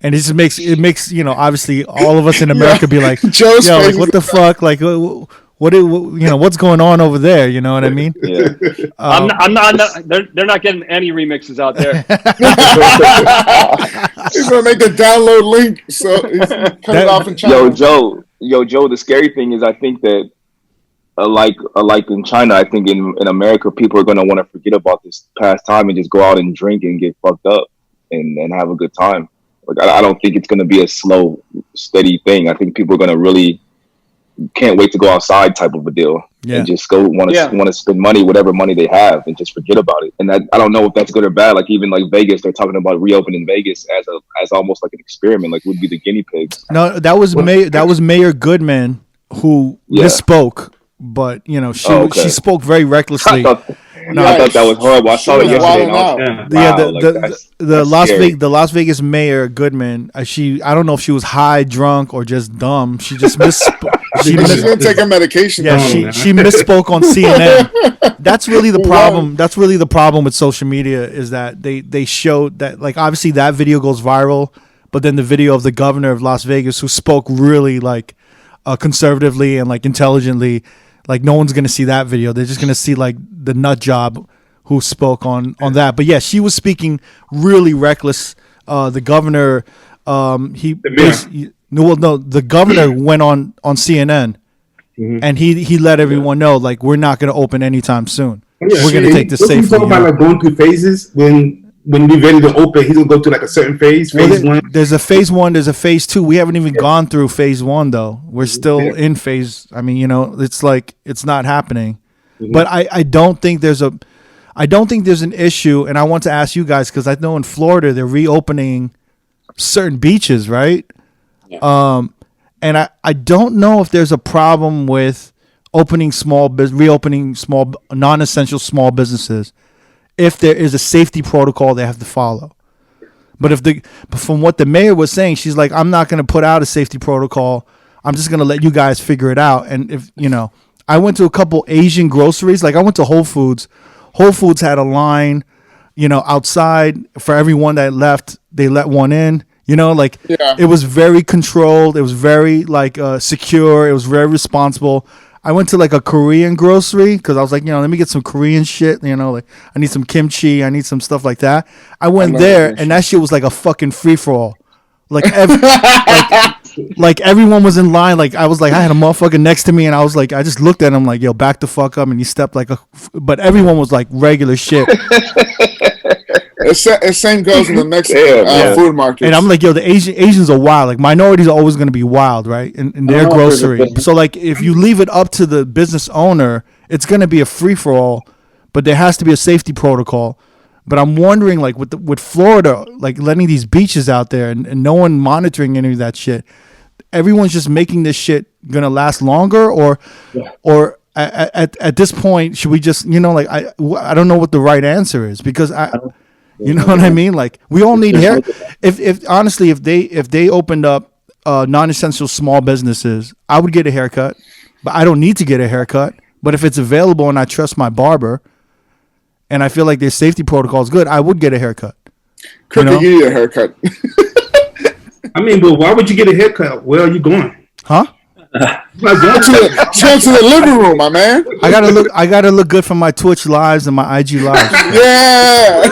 and it just makes obviously all of us in America be like, like, what the fuck, like what's going on over there? You know what I mean? Yeah. I'm not. They're not getting any remixes out there. He's gonna make the download link, so he's cut it off in China. Yo, Joe. The scary thing is, I think that, like in China, I think in America, people are gonna want to forget about this past time and just go out and drink and get fucked up and have a good time. Like I don't think it's gonna be a slow, steady thing. I think people are gonna really can't wait to go outside type of a deal and just go want to spend money, whatever money they have, and just forget about it. And that, I don't know if that's good or bad. Like even like Vegas, they're talking about reopening Vegas as almost like an experiment, like would be the guinea pigs. No, that was Mayor Goodman who misspoke but you know, Okay. she spoke very recklessly. I thought that was horrible. I saw it was yesterday. wilding And I out. was, wow, like, The that's scary. Las Vegas mayor Goodman. I don't know if she was high, drunk, or just dumb. She just misspoke. She didn't take her medication. Yeah, though. she misspoke on CNN. That's really the problem. That's really the problem with social media is that they showed that, like, obviously that video goes viral, but then the video of the governor of Las Vegas who spoke really like conservatively and like intelligently, like no one's gonna see that video. They're just gonna see like the nut job who spoke on that. But yeah, she was speaking really reckless. The governor, the governor went on CNN, and he let everyone know, like, we're not going to open anytime soon. Yeah, We're going to take this safely. He's talking about like going through phases. When we're ready to open, he's gonna go to like a certain phase. Phase one. There's a phase 1. There's a phase 2. We haven't even gone through phase 1 though. We're still in phase. I mean, you know, it's like it's not happening. But I don't think there's an issue. And I want to ask you guys, because I know in Florida they're reopening certain beaches, right? Yeah. And I don't know if there's a problem with reopening small non-essential small businesses if there is a safety protocol they have to follow. But from what the mayor was saying, she's like, I'm not going to put out a safety protocol. I'm just going to let you guys figure it out. And if, you know, I went to a couple Asian groceries. Like I went to Whole Foods. Whole Foods had a line, you know, outside for everyone that left. They let one in, you know, like It was very controlled. It was very like secure. It was very responsible. I went to like a Korean grocery because I was like, you know, let me get some Korean shit. You know, like I need some kimchi. I need some stuff like that. I went there and that shit was like a fucking free for all. Like, like everyone was in line. Like I was like, I had a motherfucker next to me, and I was like, I just looked at him like, yo, back the fuck up, and he stepped like but everyone was like regular shit. The same goes in the Mexican food market. And I'm like, yo, the Asians are wild. Like minorities are always going to be wild, right? In their grocery. So like, if you leave it up to the business owner, it's going to be a free for all. But there has to be a safety protocol. But I'm wondering, like with Florida, like letting these beaches out there and no one monitoring any of that shit, everyone's just making this shit gonna last longer, or at this point, should we just, you know, like I don't know what the right answer is, because you know what I mean? Like we all need hair. If honestly, if they opened up non-essential small businesses, I would get a haircut, but I don't need to get a haircut. But if it's available and I trust my barber, and I feel like their safety protocol is good, I would get a haircut. Could you need a haircut? I mean, but why would you get a haircut? Where are you going? Huh? Go to the living room, my man. I gotta look good for my Twitch lives and my IG lives. Yeah.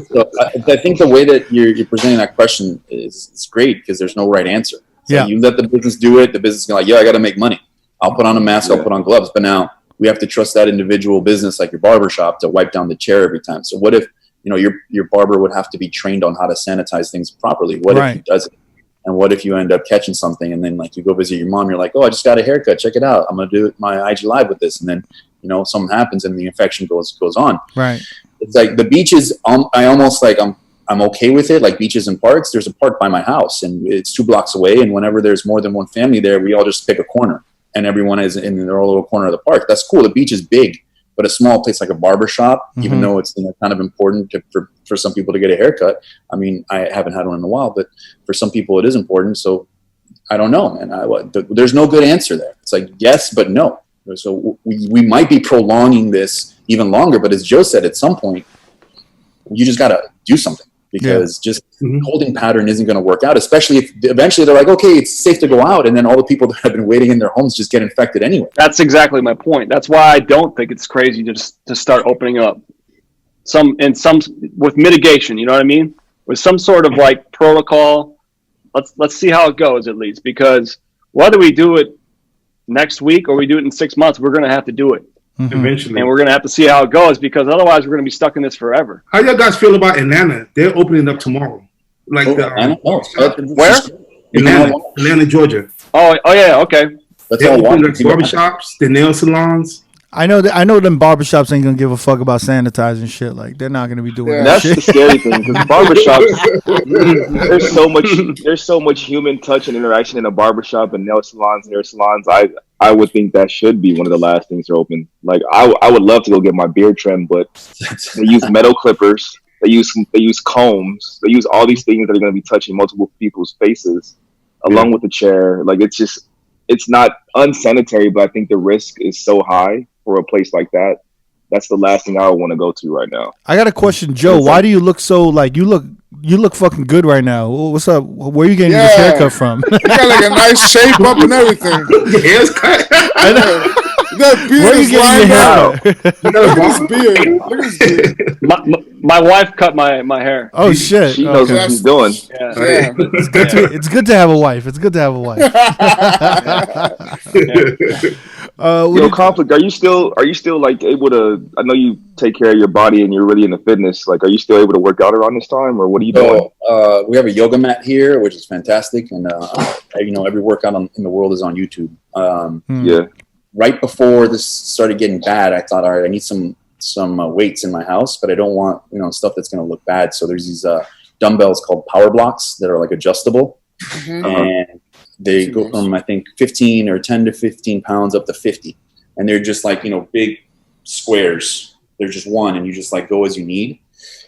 So I think the way that you're presenting that question is great, because there's no right answer. So you let the business do it. The business is like, I got to make money. I'll put on a mask. I'll put on gloves. But now we have to trust that individual business, like your barbershop, to wipe down the chair every time. So what if, you know, your barber would have to be trained on how to sanitize things properly? What if he doesn't? And what if you end up catching something, and then like you go visit your mom, you're like, oh, I just got a haircut. Check it out. I'm going to do my IG live with this. And then, you know, something happens and the infection goes on. Right. It's like the beaches, I almost like, I'm okay with it. Like beaches and parks, there's a park by my house and it's 2 blocks away. And whenever there's more than one family there, we all just pick a corner. And everyone is in their own little corner of the park. That's cool. The beach is big, but a small place like a barber shop, even though it's, you know, kind of important for some people to get a haircut. I mean, I haven't had one in a while, but for some people it is important. So I don't know, man. There's no good answer there. It's like yes, but no. So we might be prolonging this even longer. But as Joe said, at some point, you just got to do something. Because just holding pattern isn't going to work out, especially if eventually they're like, okay, it's safe to go out. And then all the people that have been waiting in their homes just get infected anyway. That's exactly my point. That's why I don't think it's crazy to start opening up some with mitigation. You know what I mean? With some sort of like protocol. Let's see how it goes at least, because whether we do it next week or we do it in 6 months, we're going to have to do it. Eventually. And we're going to have to see how it goes, because otherwise we're going to be stuck in this forever. How y'all guys feel about Atlanta? They're opening up tomorrow. Like where? Atlanta, Georgia. Oh yeah, okay. That's They're all opening up barbershops, the nail salons. I know them barbershops ain't gonna give a fuck about sanitizing shit. Like they're not gonna be doing that That's shit. the scary thing because barbershops, there's so much human touch and interaction in a barbershop and nail salons and hair salons. I would think that should be one of the last things to open. Like I would love to go get my beard trimmed, but they use metal clippers, they use combs, they use all these things that are going to be touching multiple people's faces, along with the chair. Like it's not unsanitary, but I think the risk is so high for a place like that. That's the last thing I would want to go to right now. I got a question, Joe. Why do you look so like you look fucking good right now? What's up? Where are you getting this haircut from? You got like a nice shape up and everything. Your hair's cut. I know. That beard Where are you is getting your lined hair? up. Look at his beard. Look at his beard. My wife cut my hair. Oh shit! She knows what she's doing. Yeah. It's good to have a wife. It's good to have a wife. Yo, Konflikt, are you still like able to? I know you take care of your body and you're really into fitness. Like, are you still able to work out around this time, or what are you doing? We have a yoga mat here, which is fantastic, and every workout in the world is on YouTube. Yeah. Right before this started getting bad, I thought, all right, I need some weights in my house, but I don't want stuff that's going to look bad. So there's these dumbbells called power blocks that are like adjustable, and they go from I think 10 to 15 pounds up to 50, and they're just like big squares. They're just one, and you just like go as you need.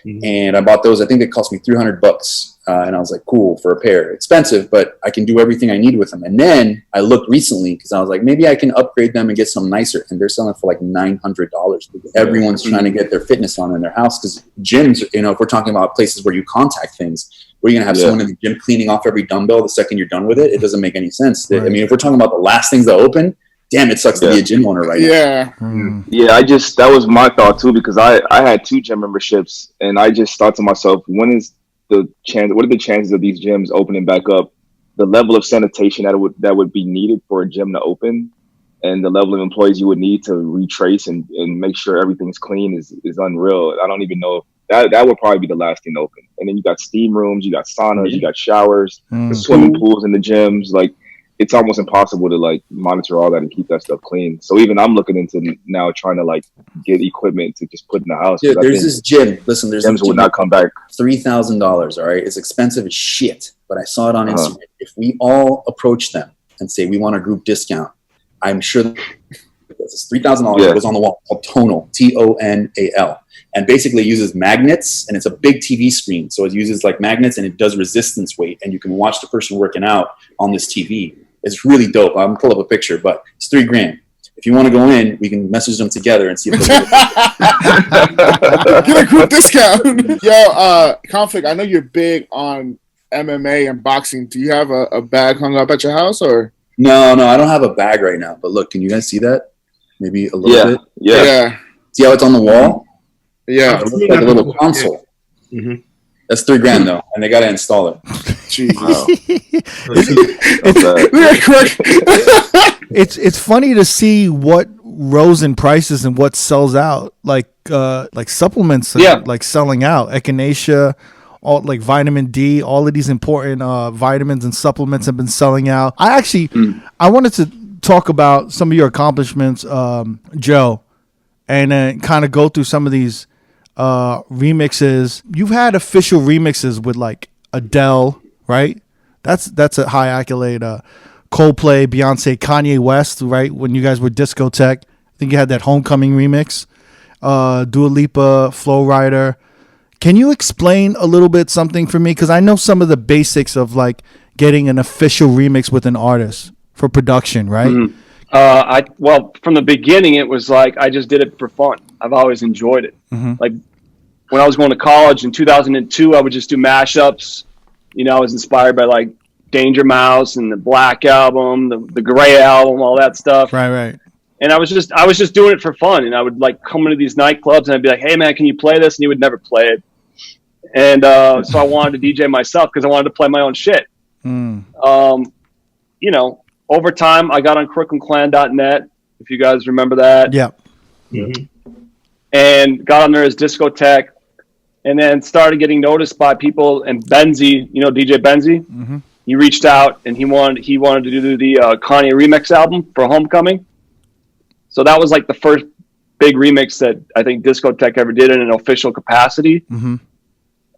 And I bought those. I think it cost me $300. And I was like, cool, for a pair. Expensive, but I can do everything I need with them. And then I looked recently because I was like, maybe I can upgrade them and get some nicer. And they're selling for like $900. Everyone's trying to get their fitness on in their house because gyms, if we're talking about places where you contact things, where you're going to have someone in the gym cleaning off every dumbbell the second you're done with it, it doesn't make any sense. Right. I mean, if we're talking about the last things that open, damn, it sucks to be a gym owner right now. Yeah, that was my thought too, because I had 2 gym memberships, and I just thought to myself, what are the chances of these gyms opening back up? The level of sanitation that would be needed for a gym to open, and the level of employees you would need to retrace and make sure everything's clean is unreal. I don't even know if that would probably be the last thing to open. And then you got steam rooms, you got saunas, you got showers, the swimming pools in the gyms, like. It's almost impossible to like monitor all that and keep that stuff clean. So even I'm looking into now trying to like get equipment to just put in the house. Dude, there's this gym. Listen, there's gyms would not come back. $3,000. All right, it's expensive as shit. But I saw it on Instagram. If we all approach them and say we want a group discount, I'm sure it's $3,000. It goes on the wall called Tonal, Tonal, and basically uses magnets, and it's a big TV screen. So it uses like magnets, and it does resistance weight, and you can watch the person working out on this TV. It's really dope. I'm gonna pull up a picture, but it's $3,000. If you want to go in, we can message them together and see if they'll get a group discount. Yo, Konflikt, I know you're big on MMA and boxing. Do you have a bag hung up at your house, or? No, I don't have a bag right now. But look, can you guys see that? Maybe a little bit. Yeah. See how it's on the wall? Yeah. It looks like a little console. That's $3,000 though, and they got to install it. Wow. It's funny to see what rose in prices and what sells out, like supplements, like selling out. Echinacea, all like vitamin D, all of these important vitamins and supplements have been selling out. I wanted to talk about some of your accomplishments, Joe, and kind of go through some of these remixes. You've had official remixes with like Adele, right? That's a high accolade. Coldplay, Beyonce, Kanye West, right? When you guys were Discotheque, I think you had that Homecoming remix. Dua Lipa, Flow Rider. Can you explain a little bit something for me? Because I know some of the basics of like getting an official remix with an artist for production, right? Well, from the beginning, it was like I just did it for fun. I've always enjoyed it. Like when I was going to college in 2002, I would just do mashups. I was inspired by like Danger Mouse and the Black album, the Gray album, all that stuff. Right. And I was just doing it for fun. And I would like come into these nightclubs and I'd be like, "Hey man, can you play this?" And he would never play it. And so I wanted to DJ myself because I wanted to play my own shit. Over time, I got on crooklymclan.net, if you guys remember that. Yeah. And got on there as Discotheque, and then started getting noticed by people. And Benzi, DJ Benzi, he reached out and he wanted to do the Kanye remix album for Homecoming. So that was like the first big remix that I think Discotheque ever did in an official capacity. Mm-hmm.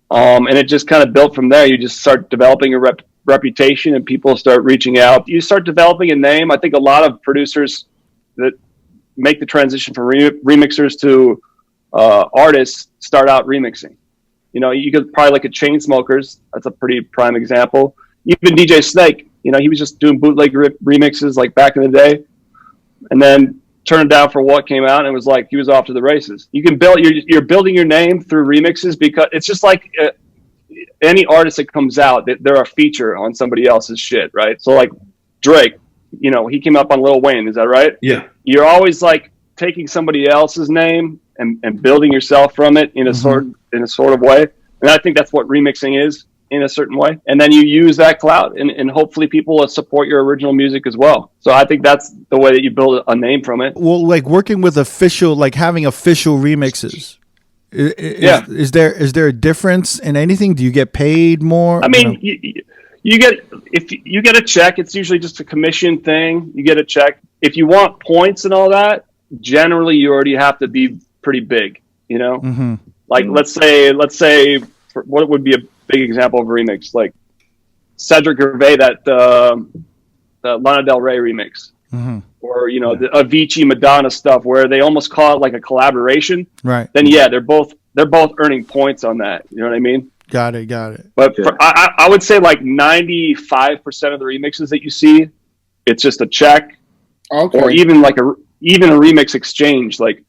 And it just kind of built from there. You just start developing a reputation, and people start reaching out. You start developing a name. I think a lot of producers that make the transition from remixers to artists start out remixing. You know, you could probably look at Chainsmokers. That's a pretty prime example. Even DJ Snake, you know, he was just doing bootleg remixes like back in the day, and then turned down for what came out, and it was like he was off to the races. You can build, you're building your name through remixes, because it's just like any artist that comes out, they're a feature on somebody else's shit, right? So like Drake, you know, he came up on Lil Wayne, is that right? Yeah. You're always like taking somebody else's name and building yourself from it in a sort of way. And I think that's what remixing is, in a certain way. And then you use that clout, and hopefully people will support your original music as well. So I think that's the way that you build a name from it. Well, like working with official, like having official remixes. Is there a difference in anything? Do you get paid more? I mean, you get, if you get a check, it's usually just a commission thing. You get a check. If you want points and all that, generally you already have to be pretty big, you know? Mm-hmm. Like, let's say what would be a big example of a remix? Like Cedric Gervais, the Lana Del Rey remix. Mm-hmm. Or, you know, the Avicii Madonna stuff where they almost call it like a collaboration. Right. Then yeah, they're both earning points on that. You know what I mean? Got it. But I would say like 95% of the remixes that you see, it's just a check. Okay. Or even like a remix exchange. Like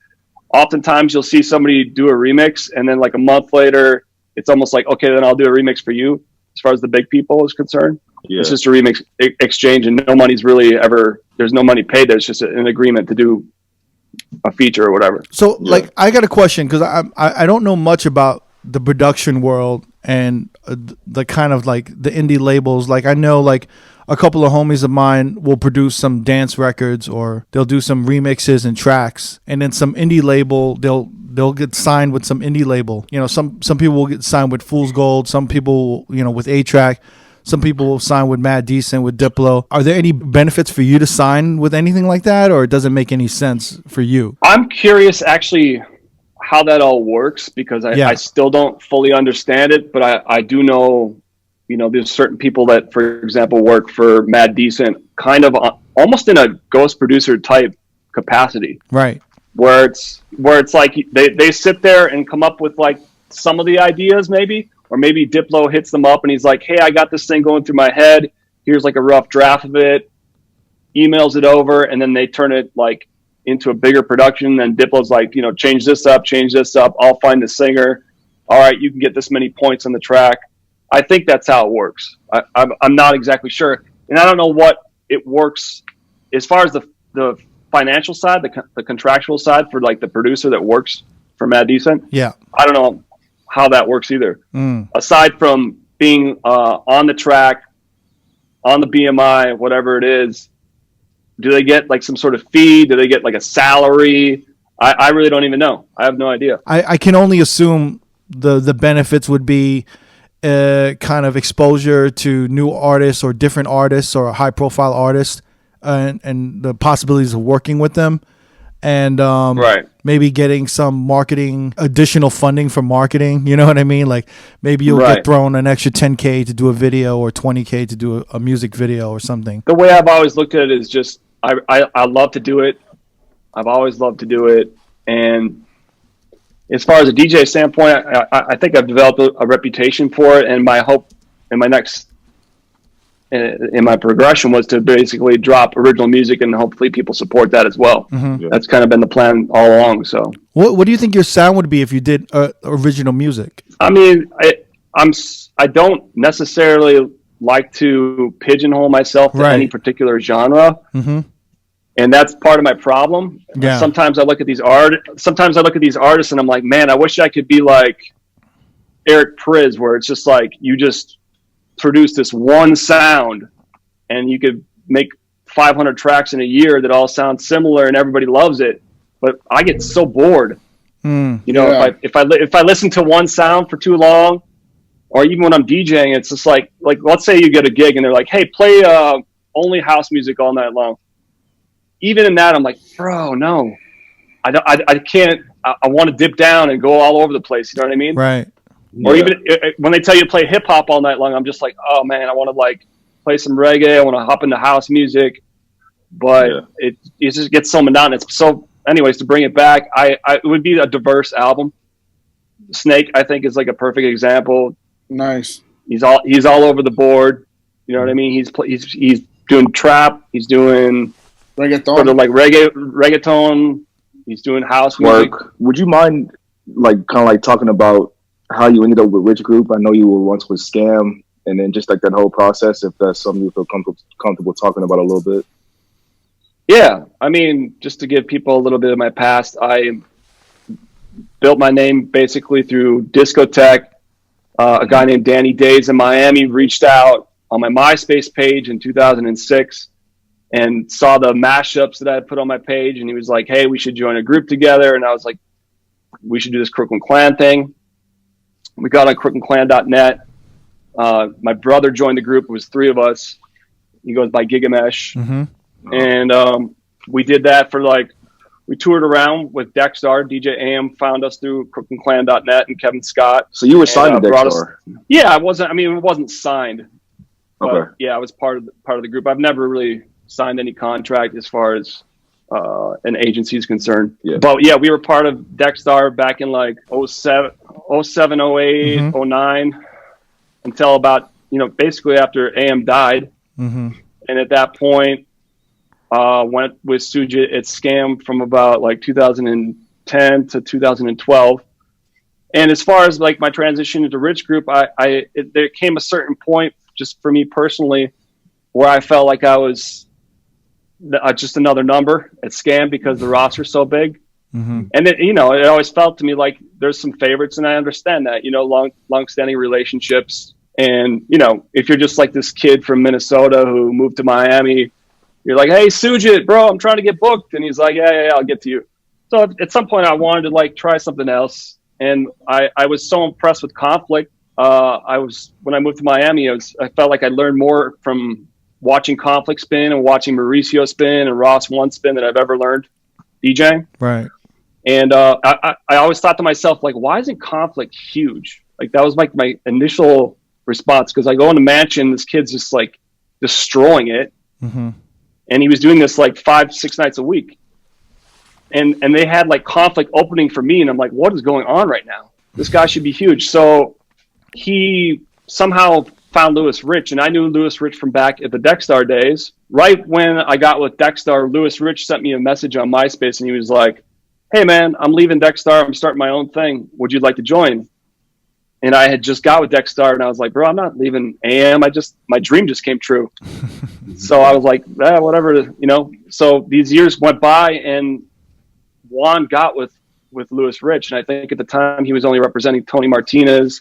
oftentimes you'll see somebody do a remix, and then like a month later, it's almost like, okay, then I'll do a remix for you. As far as the big people is concerned, it's just a remix exchange, and no money's really ever. There's no money paid. There's just an agreement to do a feature or whatever. So, like, I got a question, because I don't know much about the production world and the kind of like the indie labels. Like, I know like a couple of homies of mine will produce some dance records, or they'll do some remixes and tracks, and then some indie label they'll get signed with some indie label. You know, some people will get signed with Fool's Gold, some people, you know, with A-Track, some people will sign with Mad Decent, with Diplo. Are there any benefits for you to sign with anything like that, or it doesn't make any sense for you? I'm curious actually how that all works, because I still don't fully understand it, but I do know, you know, there's certain people that, for example, work for Mad Decent kind of almost in a ghost producer type capacity. Right. Where it's like they sit there and come up with like some of the ideas, maybe, or maybe Diplo hits them up and he's like, hey, I got this thing going through my head. Here's like a rough draft of it, emails it over, and then they turn it like into a bigger production. And Diplo's like, you know, change this up. I'll find the singer. All right, you can get this many points on the track. I think that's how it works. I'm not exactly sure. And I don't know what it works as far as the financial side, the contractual side for like the producer that works for Mad Decent. Yeah. I don't know how that works either. Aside from being on the track, on the BMI, whatever it is, do they get like some sort of fee? Do they get like a salary? I really don't even know. I have no idea. I can only assume the benefits would be kind of exposure to new artists or different artists or high profile artists, and the possibilities of working with them, and maybe getting some marketing, additional funding for marketing. You know what I mean? Like maybe you'll get thrown an extra $10K to do a video, or $20K to do a music video or something. The way I've always looked at it is just I love to do it. I've always loved to do it. And as far as a DJ standpoint, I think I've developed a reputation for it. And my hope in my progression was to basically drop original music, and hopefully people support that as well. Mm-hmm. That's kind of been the plan all along. So what do you think your sound would be if you did original music? I mean, I don't necessarily like to pigeonhole myself to any particular genre. Mm-hmm. And that's part of my problem. Yeah. Sometimes I look at these artists and I'm like, man, I wish I could be like Eric Priz, where it's just like you just produce this one sound and you could make 500 tracks in a year that all sound similar and everybody loves it. But I get so bored. You know, if I listen to one sound for too long, or even when I'm DJing, it's just like let's say you get a gig and they're like, hey, play only house music all night long. Even in that, I'm like, bro, no. I can't. I want to dip down and go all over the place. You know what I mean? Right. Or even when they tell you to play hip hop all night long, I'm just like, oh man, I want to like play some reggae. I want to hop into house music, but it just gets so monotonous. So, anyways, to bring it back, it would be a diverse album. Snake, I think, is like a perfect example. Nice. He's all over the board. You know what I mean? He's doing trap. He's doing reggaeton, sort of like reggaeton. He's doing house music. Would you mind like kind of like talking about how you ended up with Rich Group? I know you were once with Scam, and then just like that whole process. If that's something you feel comfortable talking about a little bit. Yeah, I mean, just to give people a little bit of my past, I built my name basically through discotheque. A guy named Danny Days in Miami reached out on my MySpace page in 2006 and saw the mashups that I had put on my page, and he was like, hey, we should join a group together. And I was like, we should do this Crooklyn Clan thing. We got on crooklyn.net. My brother joined the group. It was 3 of us. He goes by Gigamesh. Mm-hmm. And we did that for we toured around with Dexstar. DJ AM found us through crooklyn.net and Kevin Scott. So you were signed to Dexstar? Yeah, it wasn't signed. But okay. Yeah, I was part of the group. I've never really signed any contract as far as an agency is concerned. Yeah. But yeah, we were part of Dexstar back in 07, 08, Mm-hmm. 09 until about, basically after AM died. Mm-hmm. And at that point, went with Sujit at Scam from about 2010 to 2012. And as far as my transition into Rich Group, there came a certain point just for me personally where I felt like I was just another number at Scam because the roster's so big. Mm-hmm. And then, it always felt to me like there's some favorites, and I understand that, long-standing relationships. And, if you're just like this kid from Minnesota who moved to Miami, you're like, hey, Sujit, bro, I'm trying to get booked. And he's like, yeah, I'll get to you. So at some point I wanted to try something else. And I was so impressed with Konflikt. When I moved to Miami, I felt like I learned more from watching Konflikt spin and watching Mauricio spin and Ross One spin than I've ever learned DJing. Right. And I always thought to myself, why isn't Konflikt huge? That was my initial response, because I go in the mansion, this kid's just destroying it. Mm-hmm. And he was doing this 5-6 nights a week. And they had Konflikt opening for me. And I'm like, what is going on right now? This guy should be huge. So he somehow found Louis Rich. And I knew Louis Rich from back at the Dexstar days. Right when I got with Dexstar, Louis Rich sent me a message on MySpace. And he was like, hey man, I'm leaving Dexstar. I'm starting my own thing. Would you like to join? And I had just got with Dexstar, and I was like, bro, I'm not leaving AM. My dream just came true. So I was like, whatever, So these years went by, and Juan got with Louis Rich. And I think at the time he was only representing Tony Martinez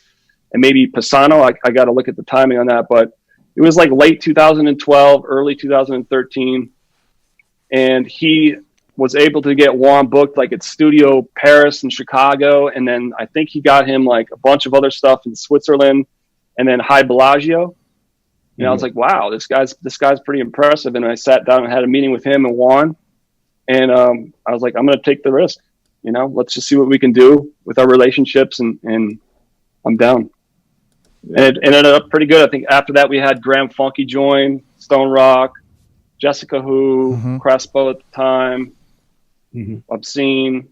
and maybe Pisano. I got to look at the timing on that. But it was late 2012, early 2013. And he was able to get Juan booked at Studio Paris and Chicago, and then I think he got him a bunch of other stuff in Switzerland, and then High Bellagio. And I was like, wow, this guy's pretty impressive. And I sat down and had a meeting with him and Juan, and I was like, I'm going to take the risk. Let's just see what we can do with our relationships, and I'm down. And it ended up pretty good. I think after that we had Graham Funky join, Stone Rock, Jessica Who, Mm-hmm. Crespo at the time. Mm-hmm. Obscene,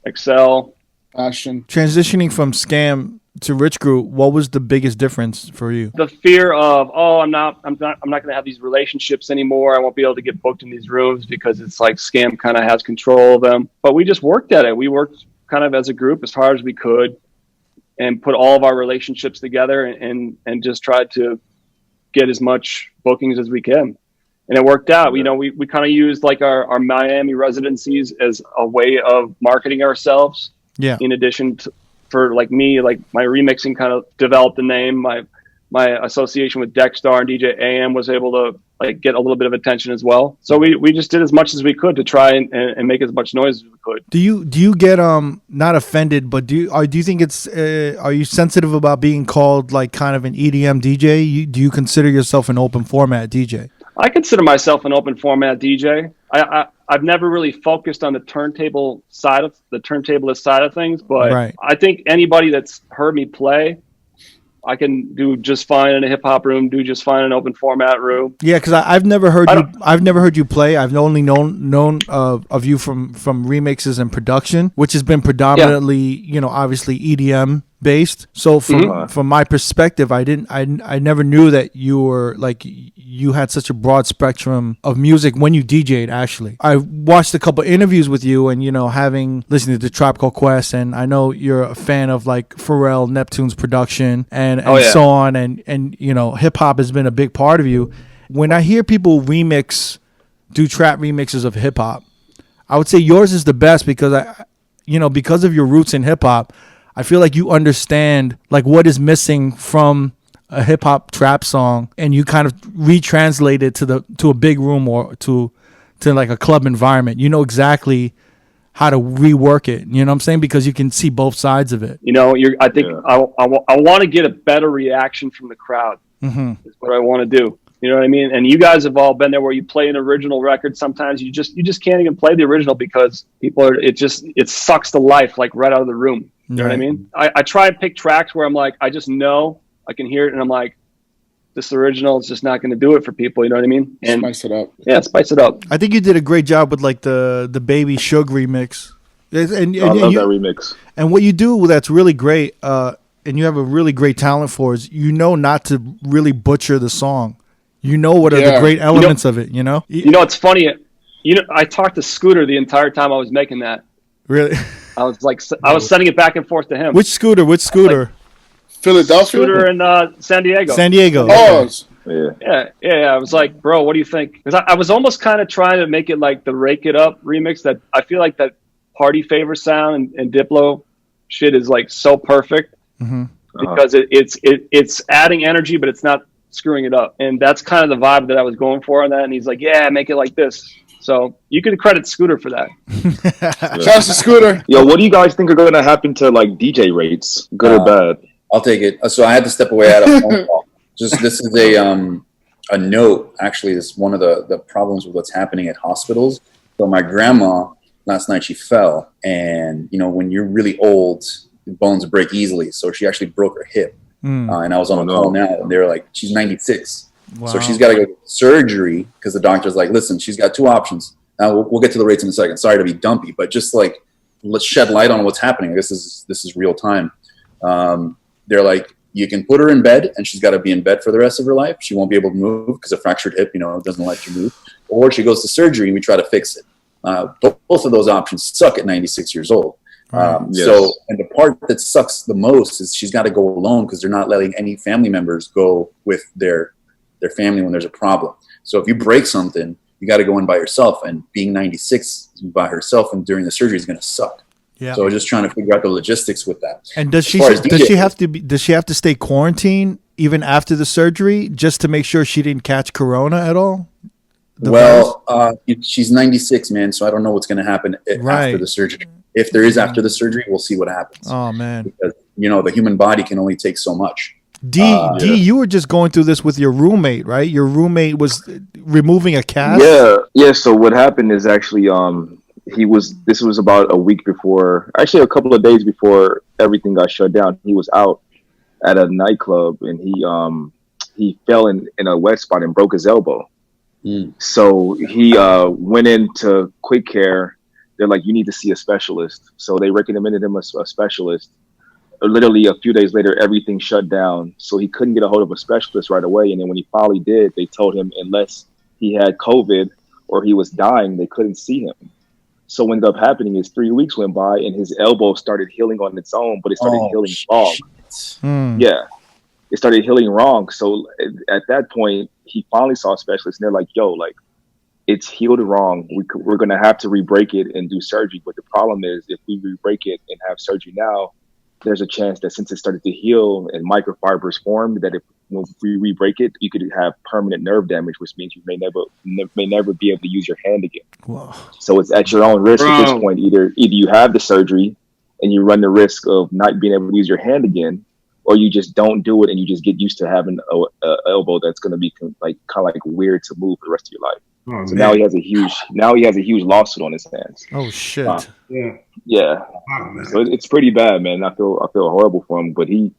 Excel. Passion. Transitioning from Scam to Rich Group, what was the biggest difference for you? The fear of, I'm not going to have these relationships anymore. I won't be able to get booked in these rooms because it's Scam kind of has control of them. But we just worked at it. We worked kind of as a group as hard as we could, and put all of our relationships together and just tried to get as much bookings as we can. And it worked out. We kind of used our Miami residencies as a way of marketing ourselves. Yeah. In addition to, for me, my remixing kind of developed the name. My association with Dexstar and DJ AM was able to get a little bit of attention as well. So we just did as much as we could to try and make as much noise as we could. Do you get not offended, but do you think it's are you sensitive about being called kind of an EDM DJ? Do you consider yourself an open format DJ? I consider myself an open format DJ. I've never really focused on the turntablist side of things, but Right. I think anybody that's heard me play, I can do just fine in a hip hop room, do just fine in an open format room. Yeah, because I've never heard you. I've never heard you play. I've only known of you from remixes and production, which has been predominantly, obviously EDM based. So from my perspective, I never knew that you were like you had such a broad spectrum of music when you DJ'd. Actually, I watched a couple interviews with you, and having listened to Tribe Called Quest, and I know you're a fan of like Pharrell, Neptune's production, and so on, and hip hop has been a big part of you. When I hear people do trap remixes of hip hop, I would say yours is the best because because of your roots in hip hop. I feel like you understand like what is missing from a hip hop trap song, and you kind of retranslate it to a big room or to like a club environment. You know exactly how to rework it. You know what I'm saying? Because you can see both sides of it. I think I want to get a better reaction from the crowd. Mm-hmm. Is what I want to do. You know what I mean? And you guys have all been there where you play an original record. Sometimes you just can't even play the original because it sucks the life like right out of the room. You know what I mean? I try and pick tracks where I'm like, I just know I can hear it, and I'm like, this original is just not going to do it for people. You know what I mean? And spice it up. Yeah, spice it up. I think you did a great job with like the Baby Suge remix. And I love that remix. And what you do that's really great, and you have a really great talent for, is not to really butcher the song. What are the great elements of it? It's funny. I talked to Scooter the entire time I was making that. Really? I was sending it back and forth to him. Which Scooter? Like, Philadelphia? Scooter in San Diego. San Diego. Oh, yeah. I was like, bro, what do you think? Because I was almost kind of trying to make it like the Rake It Up remix. That I feel like that Party Favor sound and Diplo shit is like so perfect because it's adding energy, but it's not screwing it up. And that's kind of the vibe that I was going for on that. And he's like, yeah, make it like this. So you can credit Scooter for that. Shout out to Scooter. Yo, what do you guys think are going to happen to like DJ rates, good or bad? I'll take it. So I had to step away out of phone call. This is a note. Actually, this is one of the problems with what's happening at hospitals. So my grandma last night, she fell, and when you're really old, bones break easily. So she actually broke her hip, and I was on a call now, and they were like, she's 96. Wow. So she's got to go to surgery because the doctor's like, listen, she's got two options. Now we'll get to the rates in a second. Sorry to be dumpy, but just like let's shed light on what's happening. I guess this is real time. They're like, you can put her in bed, and she's got to be in bed for the rest of her life. She won't be able to move because a fractured hip, doesn't let you move. Or she goes to surgery, and we try to fix it. Both of those options suck at 96 years old. Yes. So, and the part that sucks the most is she's got to go alone because they're not letting any family members go with their family when there's a problem. So if you break something, you got to go in by yourself, and being 96 by herself and during the surgery is going to suck. Yeah. So just trying to figure out the logistics with that. And does she have to stay quarantined even after the surgery just to make sure she didn't catch corona at all? She's 96, man. So I don't know what's going to happen after the surgery. If there is after the surgery, we'll see what happens. Oh man. Because the human body can only take so much. D, you were just going through this with your roommate, right? Your roommate was removing a cast. Yeah. So what happened is actually, this was about a week before, actually a couple of days before everything got shut down. He was out at a nightclub, and he fell in a wet spot and broke his elbow. So he went into quick care. They're like, you need to see a specialist. So they recommended him a specialist. Literally a few days later, everything shut down. So he couldn't get a hold of a specialist right away. And then when he finally did, they told him unless he had COVID or he was dying, they couldn't see him. So what ended up happening is 3 weeks went by, and his elbow started healing on its own, but it started healing wrong. Yeah, it started healing wrong. So at that point, he finally saw a specialist, and they're like, yo, like, it's healed wrong. We're going to have to re-break it and do surgery. But the problem is, if we re-break it and have surgery now, there's a chance that since it started to heal and microfibers formed, that if we re-break it, you could have permanent nerve damage, which means you may never be able to use your hand again. Whoa. So it's at your own risk at this point. Either you have the surgery and you run the risk of not being able to use your hand again, or you just don't do it and you just get used to having a elbow that's going to be like kind of like weird to move for the rest of your life. Oh, So man. now he has a huge lawsuit on his hands. Oh shit. Yeah. Yeah. Man. So it's pretty bad, man. I feel horrible for him, but he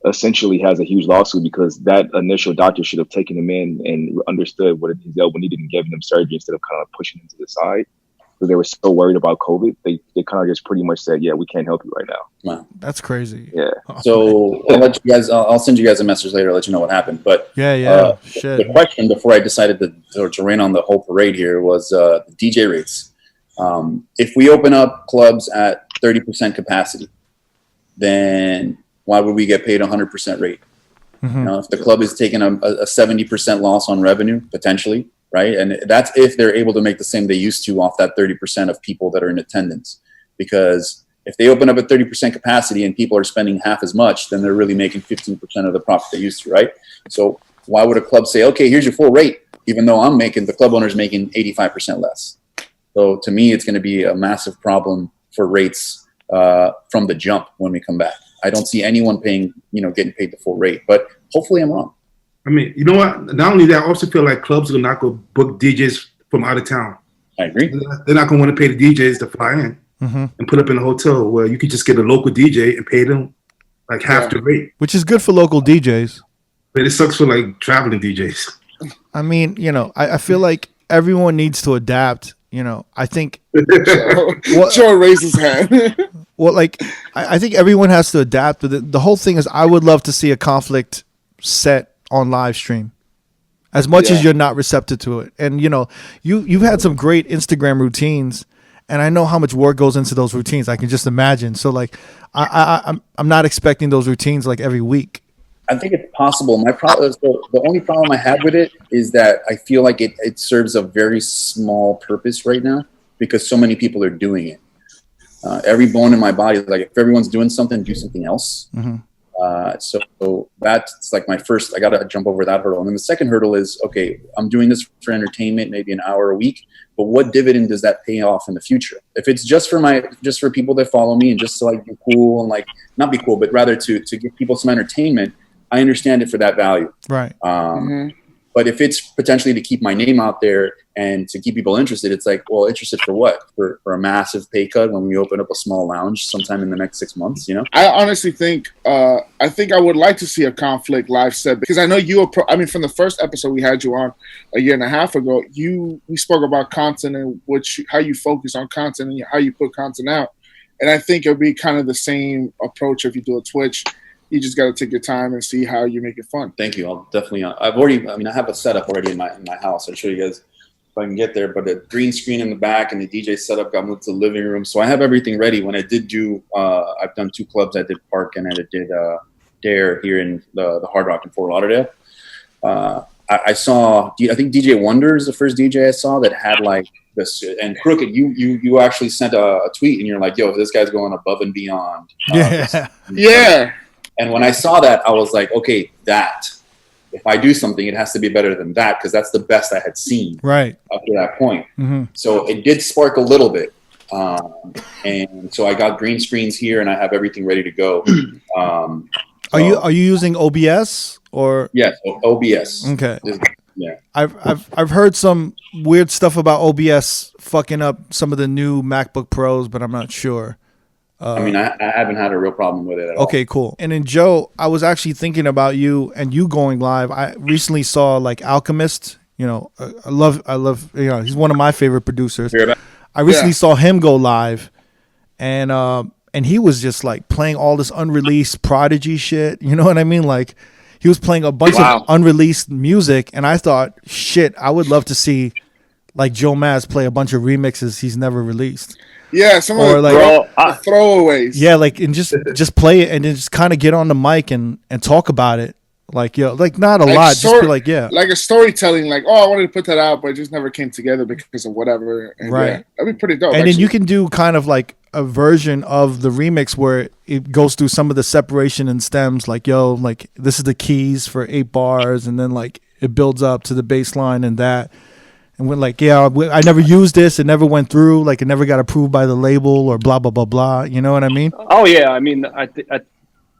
essentially has a huge lawsuit because that initial doctor should have taken him in and understood what his elbow needed and given him surgery instead of kind of pushing him to the side. Because they were so worried about COVID, they kind of just pretty much said, "Yeah, we can't help you right now." Wow. That's crazy. Yeah. So I'll let you guys. I'll send you guys a message later. Let you know what happened. But Shit. The question before I decided to rain on the whole parade here was the DJ rates. If we open up clubs at 30% capacity, then why would we get paid 100% rate? Mm-hmm. You know, if the club is taking a 70% loss on revenue potentially, right? And that's if they're able to make the same they used to off that 30% of people that are in attendance. Because if they open up at 30% capacity and people are spending half as much, then they're really making 15% of the profit they used to, right? So why would a club say, okay, here's your full rate, even though the club owner's making 85% less? So to me, it's going to be a massive problem for rates from the jump when we come back. I don't see anyone getting paid the full rate, but hopefully I'm wrong. I mean, you know what? Not only that, I also feel like clubs are not going to book DJs from out of town. I agree. They're not going to want to pay the DJs to fly in and put up in a hotel where you could just get a local DJ and pay them like half the rate. Which is good for local DJs. But it sucks for like traveling DJs. I mean, I feel like everyone needs to adapt. I think. Joe raised his hand. Well, like, I think everyone has to adapt. But the whole thing is, I would love to see a Konflikt set on live stream, as much as you're not receptive to it. And you've had some great Instagram routines, and I know how much work goes into those routines. I can just imagine. So like, I'm not expecting those routines like every week. I think it's possible. The only problem I have with it is that I feel like it serves a very small purpose right now because so many people are doing it. Every bone in my body is like, if everyone's doing something, do something else. Mm-hmm. So that's like my first, I got to jump over that hurdle. And then the second hurdle is, okay, I'm doing this for entertainment, maybe an hour a week, but what dividend does that pay off in the future? If it's just for people that follow me and just to like be cool and like not be cool, but rather to give people some entertainment, I understand it for that value. Right. But if it's potentially to keep my name out there and to keep people interested, it's like, well, interested for what? For a massive pay cut when we open up a small lounge sometime in the next 6 months, I honestly think, I would like to see a Konflikt live set because I know from the first episode we had you on a year and a half ago, we spoke about content and how you focus on content and how you put content out. And I think it'll be kind of the same approach if you do a Twitch. You just got to take your time and see how you make it fun. Thank you. I'll definitely. I have a setup already in my house. I'll show you guys if I can get there. But the green screen in the back and the DJ setup got moved to the living room, so I have everything ready. When I did do, I've done 2 clubs. I did Park and I did Dare here in the Hard Rock in Fort Lauderdale. I saw. I think DJ Wonder is the first DJ I saw that had like this. And Crooked, you actually sent a tweet and you're like, "Yo, this guy's going above and beyond." Yeah. And when I saw that, I was like, okay, if I do something, it has to be better than that because that's the best I had seen right up to that point. Mm-hmm. So it did spark a little bit. And so I got green screens here and I have everything ready to go. Are you using OBS or? Yes, OBS. Okay. Yeah. I've heard some weird stuff about OBS fucking up some of the new MacBook Pros, but I'm not sure. I haven't had a real problem with it at all. Okay, cool. And then Joe, I was actually thinking about you and you going live. I recently saw like Alchemist. I love. He's one of my favorite producers. I recently saw him go live, and he was just like playing all this unreleased Prodigy shit. You know what I mean? Like he was playing a bunch of unreleased music, and I thought, shit, I would love to see like Joe Maz play a bunch of remixes he's never released. Yeah, some of the throwaways. Yeah, like and just play it and then just kind of get on the mic and talk about it. Like like not a lot, just be like like a storytelling. Like I wanted to put that out, but it just never came together because of whatever. And right, that'd be pretty dope. And then you can do kind of like a version of the remix where it goes through some of the separation and stems. Like like this is the keys for 8 bars, and then like it builds up to the bass line and that. And we're like, I never used this. It never went through. Like, it never got approved by the label or blah, blah, blah, blah. You know what I mean? Oh, yeah. I mean, I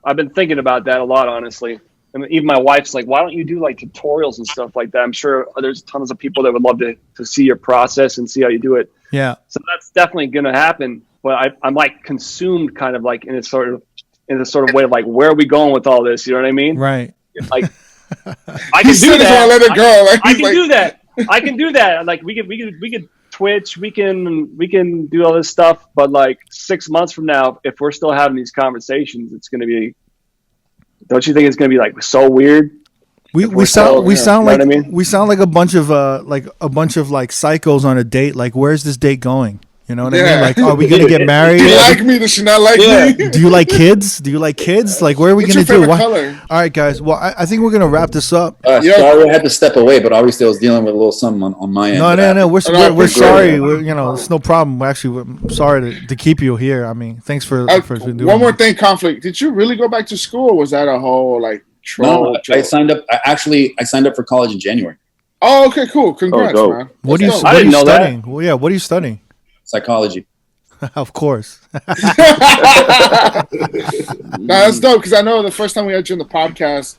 I've been thinking about that a lot, honestly. I mean, even my wife's like, why don't you do like tutorials and stuff like that? I'm sure there's tons of people that would love to see your process and see how you do it. Yeah. So that's definitely going to happen. But I'm like consumed kind of like in a sort of way of like, where are we going with all this? You know what I mean? Right. Like, I can do that. Let it go. Like, I can do that. I can do that. Like we could Twitch. We can do all this stuff. But like 6 months from now, if we're still having these conversations, it's going to be. Don't you think it's going to be like so weird? We sound like a bunch of psychos on a date. Like, where's this date going? You know what I mean? Like, are we gonna get married? Do you like me? Does she not like me? Do you like kids? Like, where are we gonna do? Color? All right, guys. Well, I think we're gonna wrap this up. Sorry, I had to step away, but obviously I was dealing with a little something on my end. No. We're sorry. It's no problem. Actually, we're sorry to keep you here. I mean, thanks for doing one more thing. Conflict. Did you really go back to school? Or was that a whole like troll? No, I signed up. I signed up for college in January. Oh, okay, cool. Congrats, man. What are you studying? Well, yeah, what are you studying? Psychology. Of course. That's dope because I know the first time we had you on the podcast,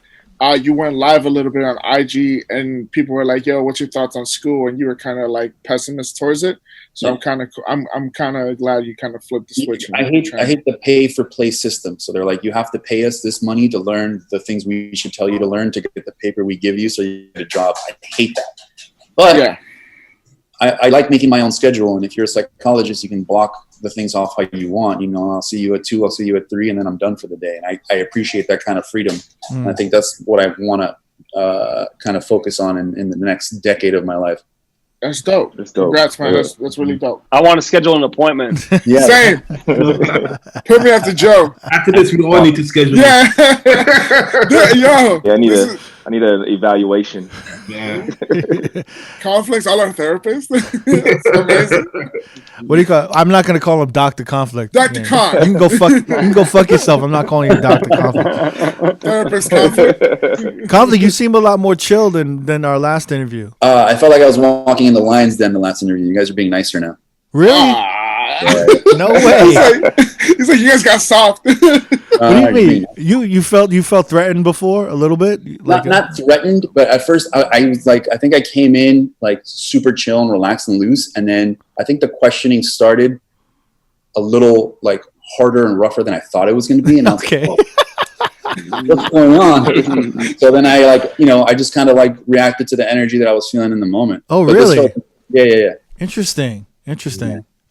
you went live a little bit on IG, and people were like, "Yo, what's your thoughts on school?" And you were kind of like pessimist towards it. So I'm kind of glad you kind of flipped the switch. I hate the pay for play system. So they're like, you have to pay us this money to learn the things we should tell you to learn to get the paper we give you, so you get a job. I hate that. But yeah. I like making my own schedule, and if you're a psychologist, you can block the things off how you want. You know, I'll see you at 2, I'll see you at 3, and then I'm done for the day. And I appreciate that kind of freedom. And I think that's what I want to kind of focus on in the next decade of my life. That's dope. Congrats, man. That's really dope. I want to schedule an appointment. Yeah. Same. Put me after Joe. After this, we all need to schedule. Yeah. Yo. Yeah, I need an evaluation. Yeah. Conflict's all our therapists. It's amazing. What do you call? I'm not gonna call him Dr. Conflict. Dr. Con. You can go fuck yourself. I'm not calling you Dr. Conflict. Therapist Conflict. Conflict, you seem a lot more chill than our last interview. I felt like I was walking in the lion's den the last interview. You guys are being nicer now. Really? No way. He's like, you guys got soft. What do you mean? You felt threatened before a little bit? Not threatened, but at first I was like, I think I came in like super chill and relaxed and loose, and then I think the questioning started a little like harder and rougher than I thought it was going to be, and I was okay. like, oh, what's going on? So then I I just kind of like reacted to the energy that I was feeling in the moment. Oh, really? Yeah. Interesting. Yeah.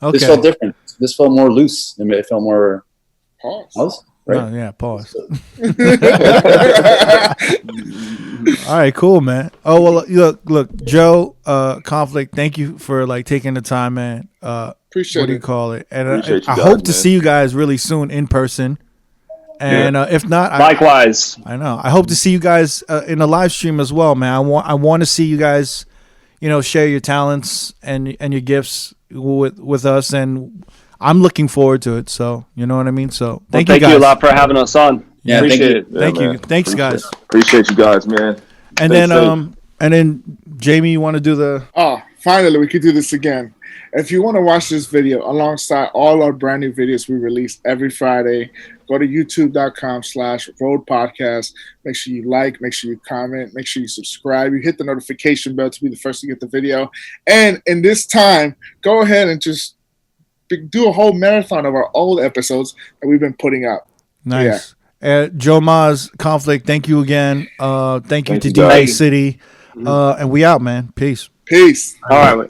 Okay. This felt different. This felt more loose. I mean, it felt more Pause. Right? Oh, yeah, pause. All right, cool, man. Oh, well, look, Joe, Conflict, thank you for like taking the time, man. Appreciate it. What do you call it? And I hope to see you guys really soon in person. And if not, likewise. I know. I hope to see you guys in a live stream as well, man. I want to see you guys, share your talents and your gifts with us, and I'm looking forward to it. So, you know what I mean? So, thank you guys. You a lot for having us on. Yeah, appreciate it. Thank you. Thanks, guys. Appreciate you guys, man. And then Jamie, you want to do the... Oh, finally, we could do this again. If you want to watch this video alongside all our brand new videos we release every Friday, go to youtube.com/R.O.A.D podcast. Make sure you like, make sure you comment, make sure you subscribe. You hit the notification bell to be the first to get the video. And in this time, go ahead and just do a whole marathon of our old episodes that we've been putting out. Nice. Yeah. Joe Maz, Conflict, thank you again. Thank you to you, DJ City. And we out, man. Peace. Peace. All right.